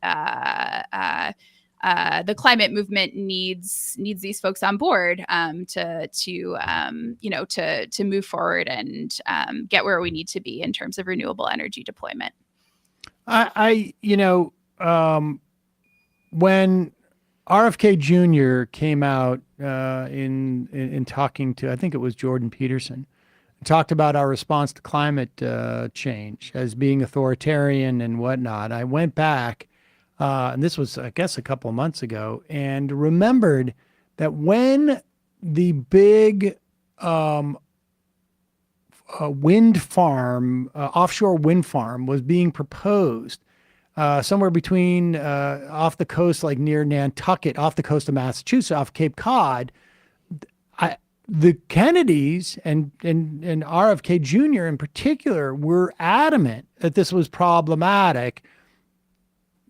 the climate movement needs these folks on board to move forward and get where we need to be in terms of renewable energy deployment. When RFK Jr. came out in talking to, I think it was Jordan Peterson, talked about our response to climate change as being authoritarian and whatnot. I went back, and this was, I guess, a couple of months ago, and remembered that when the big wind farm, offshore wind farm, was being proposed somewhere between off the coast, like near Nantucket, off the coast of Massachusetts, off Cape Cod, the Kennedys and RFK Jr. in particular were adamant that this was problematic.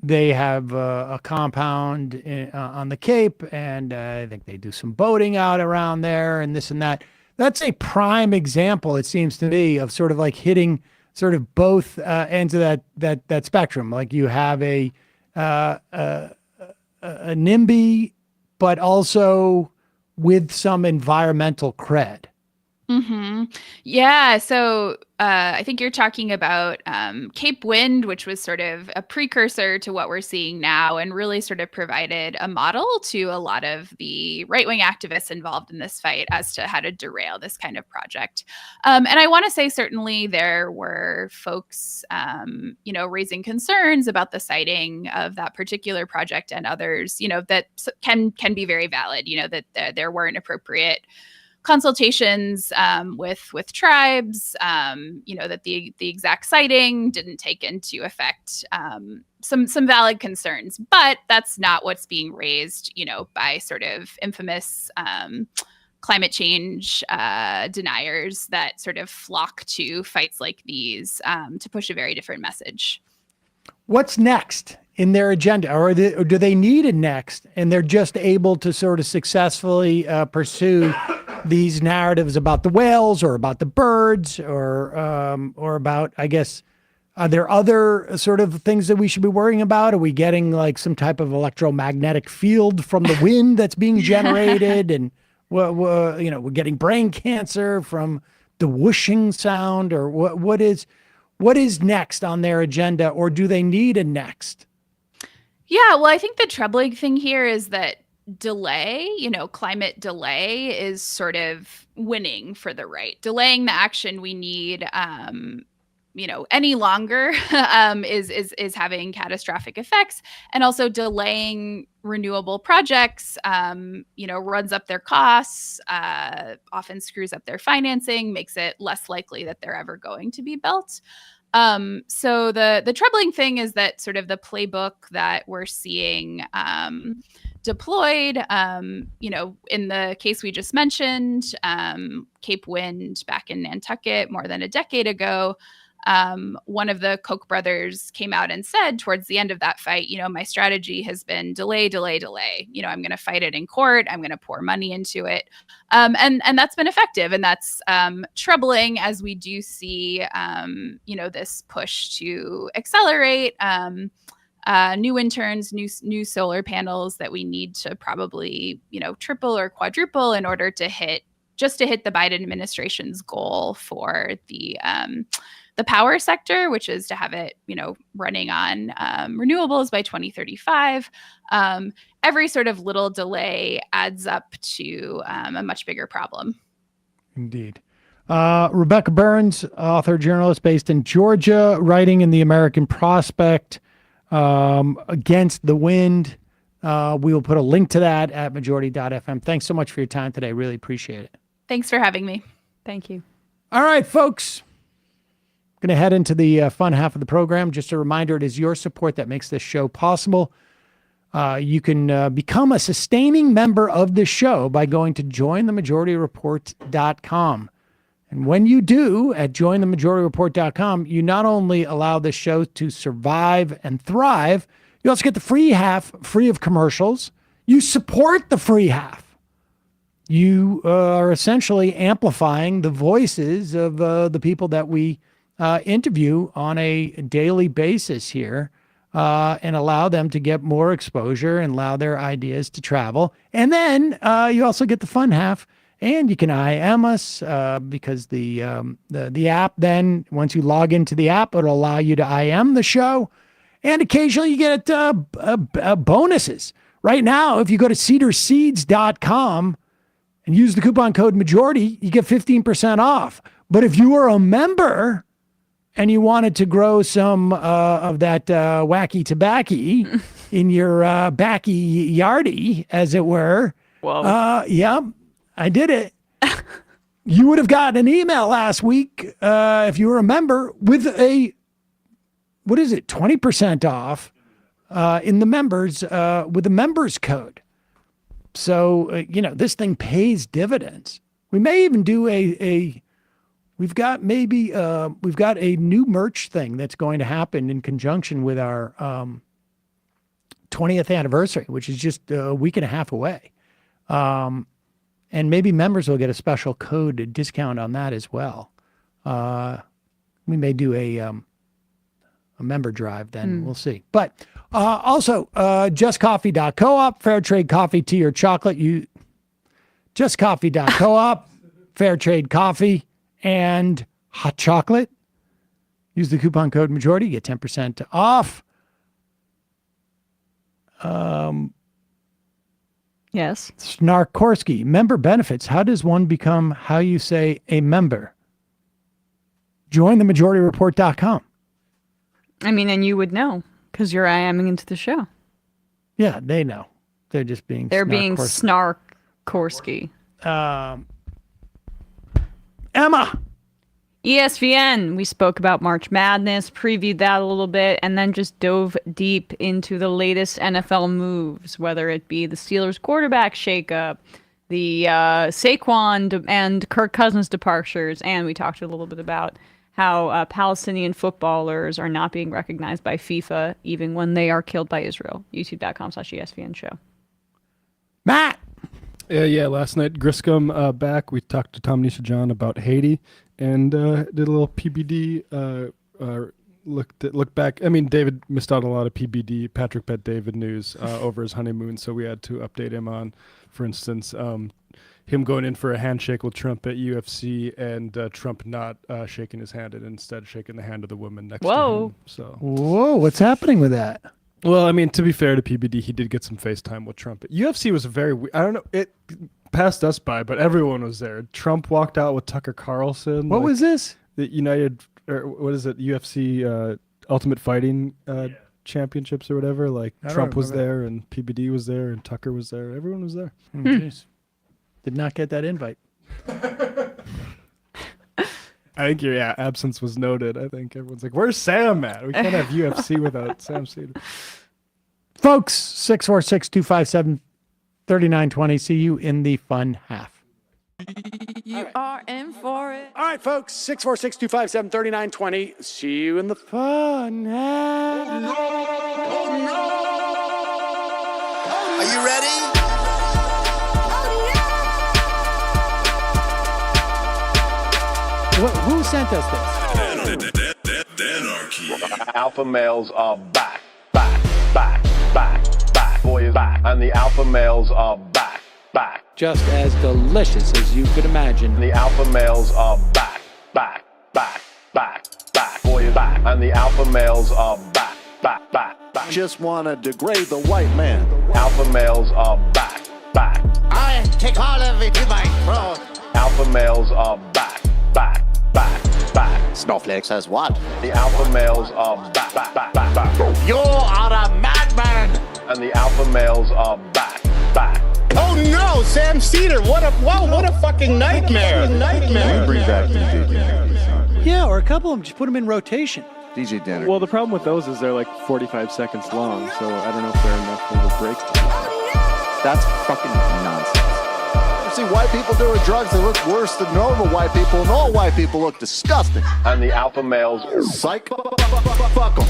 They have a compound on the Cape, and I think they do some boating out around there and this and that. That's a prime example, it seems to me, of sort of like hitting sort of both ends of that spectrum. Like you have a NIMBY, but also with some environmental cred. Mm-hmm. Yeah. So I think you're talking about Cape Wind, which was sort of a precursor to what we're seeing now and really sort of provided a model to a lot of the right-wing activists involved in this fight as to how to derail this kind of project. And I want to say certainly there were folks, raising concerns about the siting of that particular project and others, that can be very valid, that there weren't appropriate consultations with tribes, that the exact siting didn't take into effect some valid concerns, but that's not what's being raised, by sort of infamous climate change deniers that sort of flock to fights like these to push a very different message. What's next in their agenda, or do they need a next, and they're just able to sort of successfully pursue these narratives about the whales or about the birds or about, I guess, are there other sort of things that we should be worrying about? Are we getting like some type of electromagnetic field from the wind that's being generated? And, we're getting brain cancer from the whooshing sound, or what is next on their agenda, or do they need a next? Yeah, well, I think the troubling thing here is that delay, climate delay is sort of winning for the right. Delaying the action we need, any longer is having catastrophic effects. And also delaying renewable projects, runs up their costs, often screws up their financing, makes it less likely that they're ever going to be built. So the troubling thing is that sort of the playbook that we're seeing deployed, in the case we just mentioned, Cape Wind back in Nantucket more than a decade ago, one of the Koch brothers came out and said towards the end of that fight, my strategy has been delay, delay, delay. I'm going to fight it in court. I'm going to pour money into it. And that's been effective. And that's troubling as we do see, this push to accelerate new wind turbines, new solar panels that we need to probably, triple or quadruple in order to hit the Biden administration's goal for the power sector, which is to have it, running on renewables by 2035. Every sort of little delay adds up to a much bigger problem. Indeed. Rebecca Burns, author, journalist based in Georgia, writing in the American Prospect against the wind. We will put a link to that at majority.fm. Thanks so much for your time today. Really appreciate it. Thanks for having me. Thank you. All right, folks. Going to head into the fun half of the program. Just a reminder, it is your support that makes this show possible. You can become a sustaining member of the show by going to jointhemajorityreport.com. And when you do at jointhemajorityreport.com, you not only allow the show to survive and thrive, you also get the free half free of commercials. You support the free half. You are essentially amplifying the voices of the people that we interview on a daily basis here, and allow them to get more exposure and allow their ideas to travel. And then you also get the fun half, and you can IM us because the app then, once you log into the app, it'll allow you to IM the show. And occasionally you get bonuses Right now, if you go to cedarseeds.com and use the coupon code majority, you get 15% off. But if you are a member and you wanted to grow some of that wacky tobacco in your backy yardy, as it were, yeah, I did it. You would have gotten an email last week if you were a member with a, 20% off in the members with the members code. So, this thing pays dividends. We may even do we've got a new merch thing that's going to happen in conjunction with our 20th anniversary, which is just a week and a half away. And maybe members will get a special code, a discount on that as well. We may do a member drive then. We'll see. But also, justcoffee.coop, fair trade coffee, tea, or chocolate. Justcoffee.coop, fair trade coffee and hot chocolate. Use the coupon code majority, get 10% off. Yes. Snarkorsky, member benefits. How does one become, how you say, a member? Join themajorityreport.com. I mean, and you would know because you're IMing into the show. Yeah, they know. They're just being Snarkorsky. Emma. ESPN, we spoke about March Madness, previewed that a little bit, and then just dove deep into the latest NFL moves, whether it be the Steelers quarterback shakeup, the Saquon and Kirk Cousins departures, and we talked a little bit about how Palestinian footballers are not being recognized by FIFA even when they are killed by Israel. YouTube.com/ESPN show. Matt. Yeah. Last night, Griscom back. We talked to Tom Nisha-John about Haiti and did a little PBD. Look back. I mean, David missed out on a lot of PBD, Patrick Bet David news over his honeymoon, so we had to update him on, for instance, him going in for a handshake with Trump at UFC and Trump not shaking his hand and instead shaking the hand of the woman next to him. So. Whoa, what's happening with that? Well, I mean, to be fair to PBD, he did get some FaceTime with Trump. UFC was I don't know, it passed us by, but everyone was there. Trump walked out with Tucker Carlson. What was this? The United, or what is it, UFC Ultimate Fighting Championships or whatever. Like, Trump was there and PBD was there and Tucker was there. Everyone was there. Jeez. Did not get that invite. I think your absence was noted. I think everyone's like, where's Sam at? We can't have UFC without Sam Seder. Folks, 646-257-3920. See you in the fun half. You are in for it. All right, folks, 646-257-3920. See you in the fun half. Are you ready? Who sent us this? Anarchy. Alpha males are back. Boy is back. And the alpha males are back. Just as delicious as you could imagine. The alpha males are back. Boy is back. And the alpha males are back. Just wanna degrade the white man. Alpha males are back. I take all of it to my throat. Alpha males are back. Snowflake says what? The alpha males are back. You are a madman. And the alpha males are back. Oh no, Sam Seder! What a fucking nightmare! Bring back DJ. Yeah, or a couple of them. Just put them in rotation. DJ Dinner. Well, the problem with those is they're like 45 seconds long, so I don't know if they're enough of a break. That's fucking nonsense. You see white people doing drugs, they look worse than normal white people, and all white people look disgusting. And the alpha males Psych. Fuck them.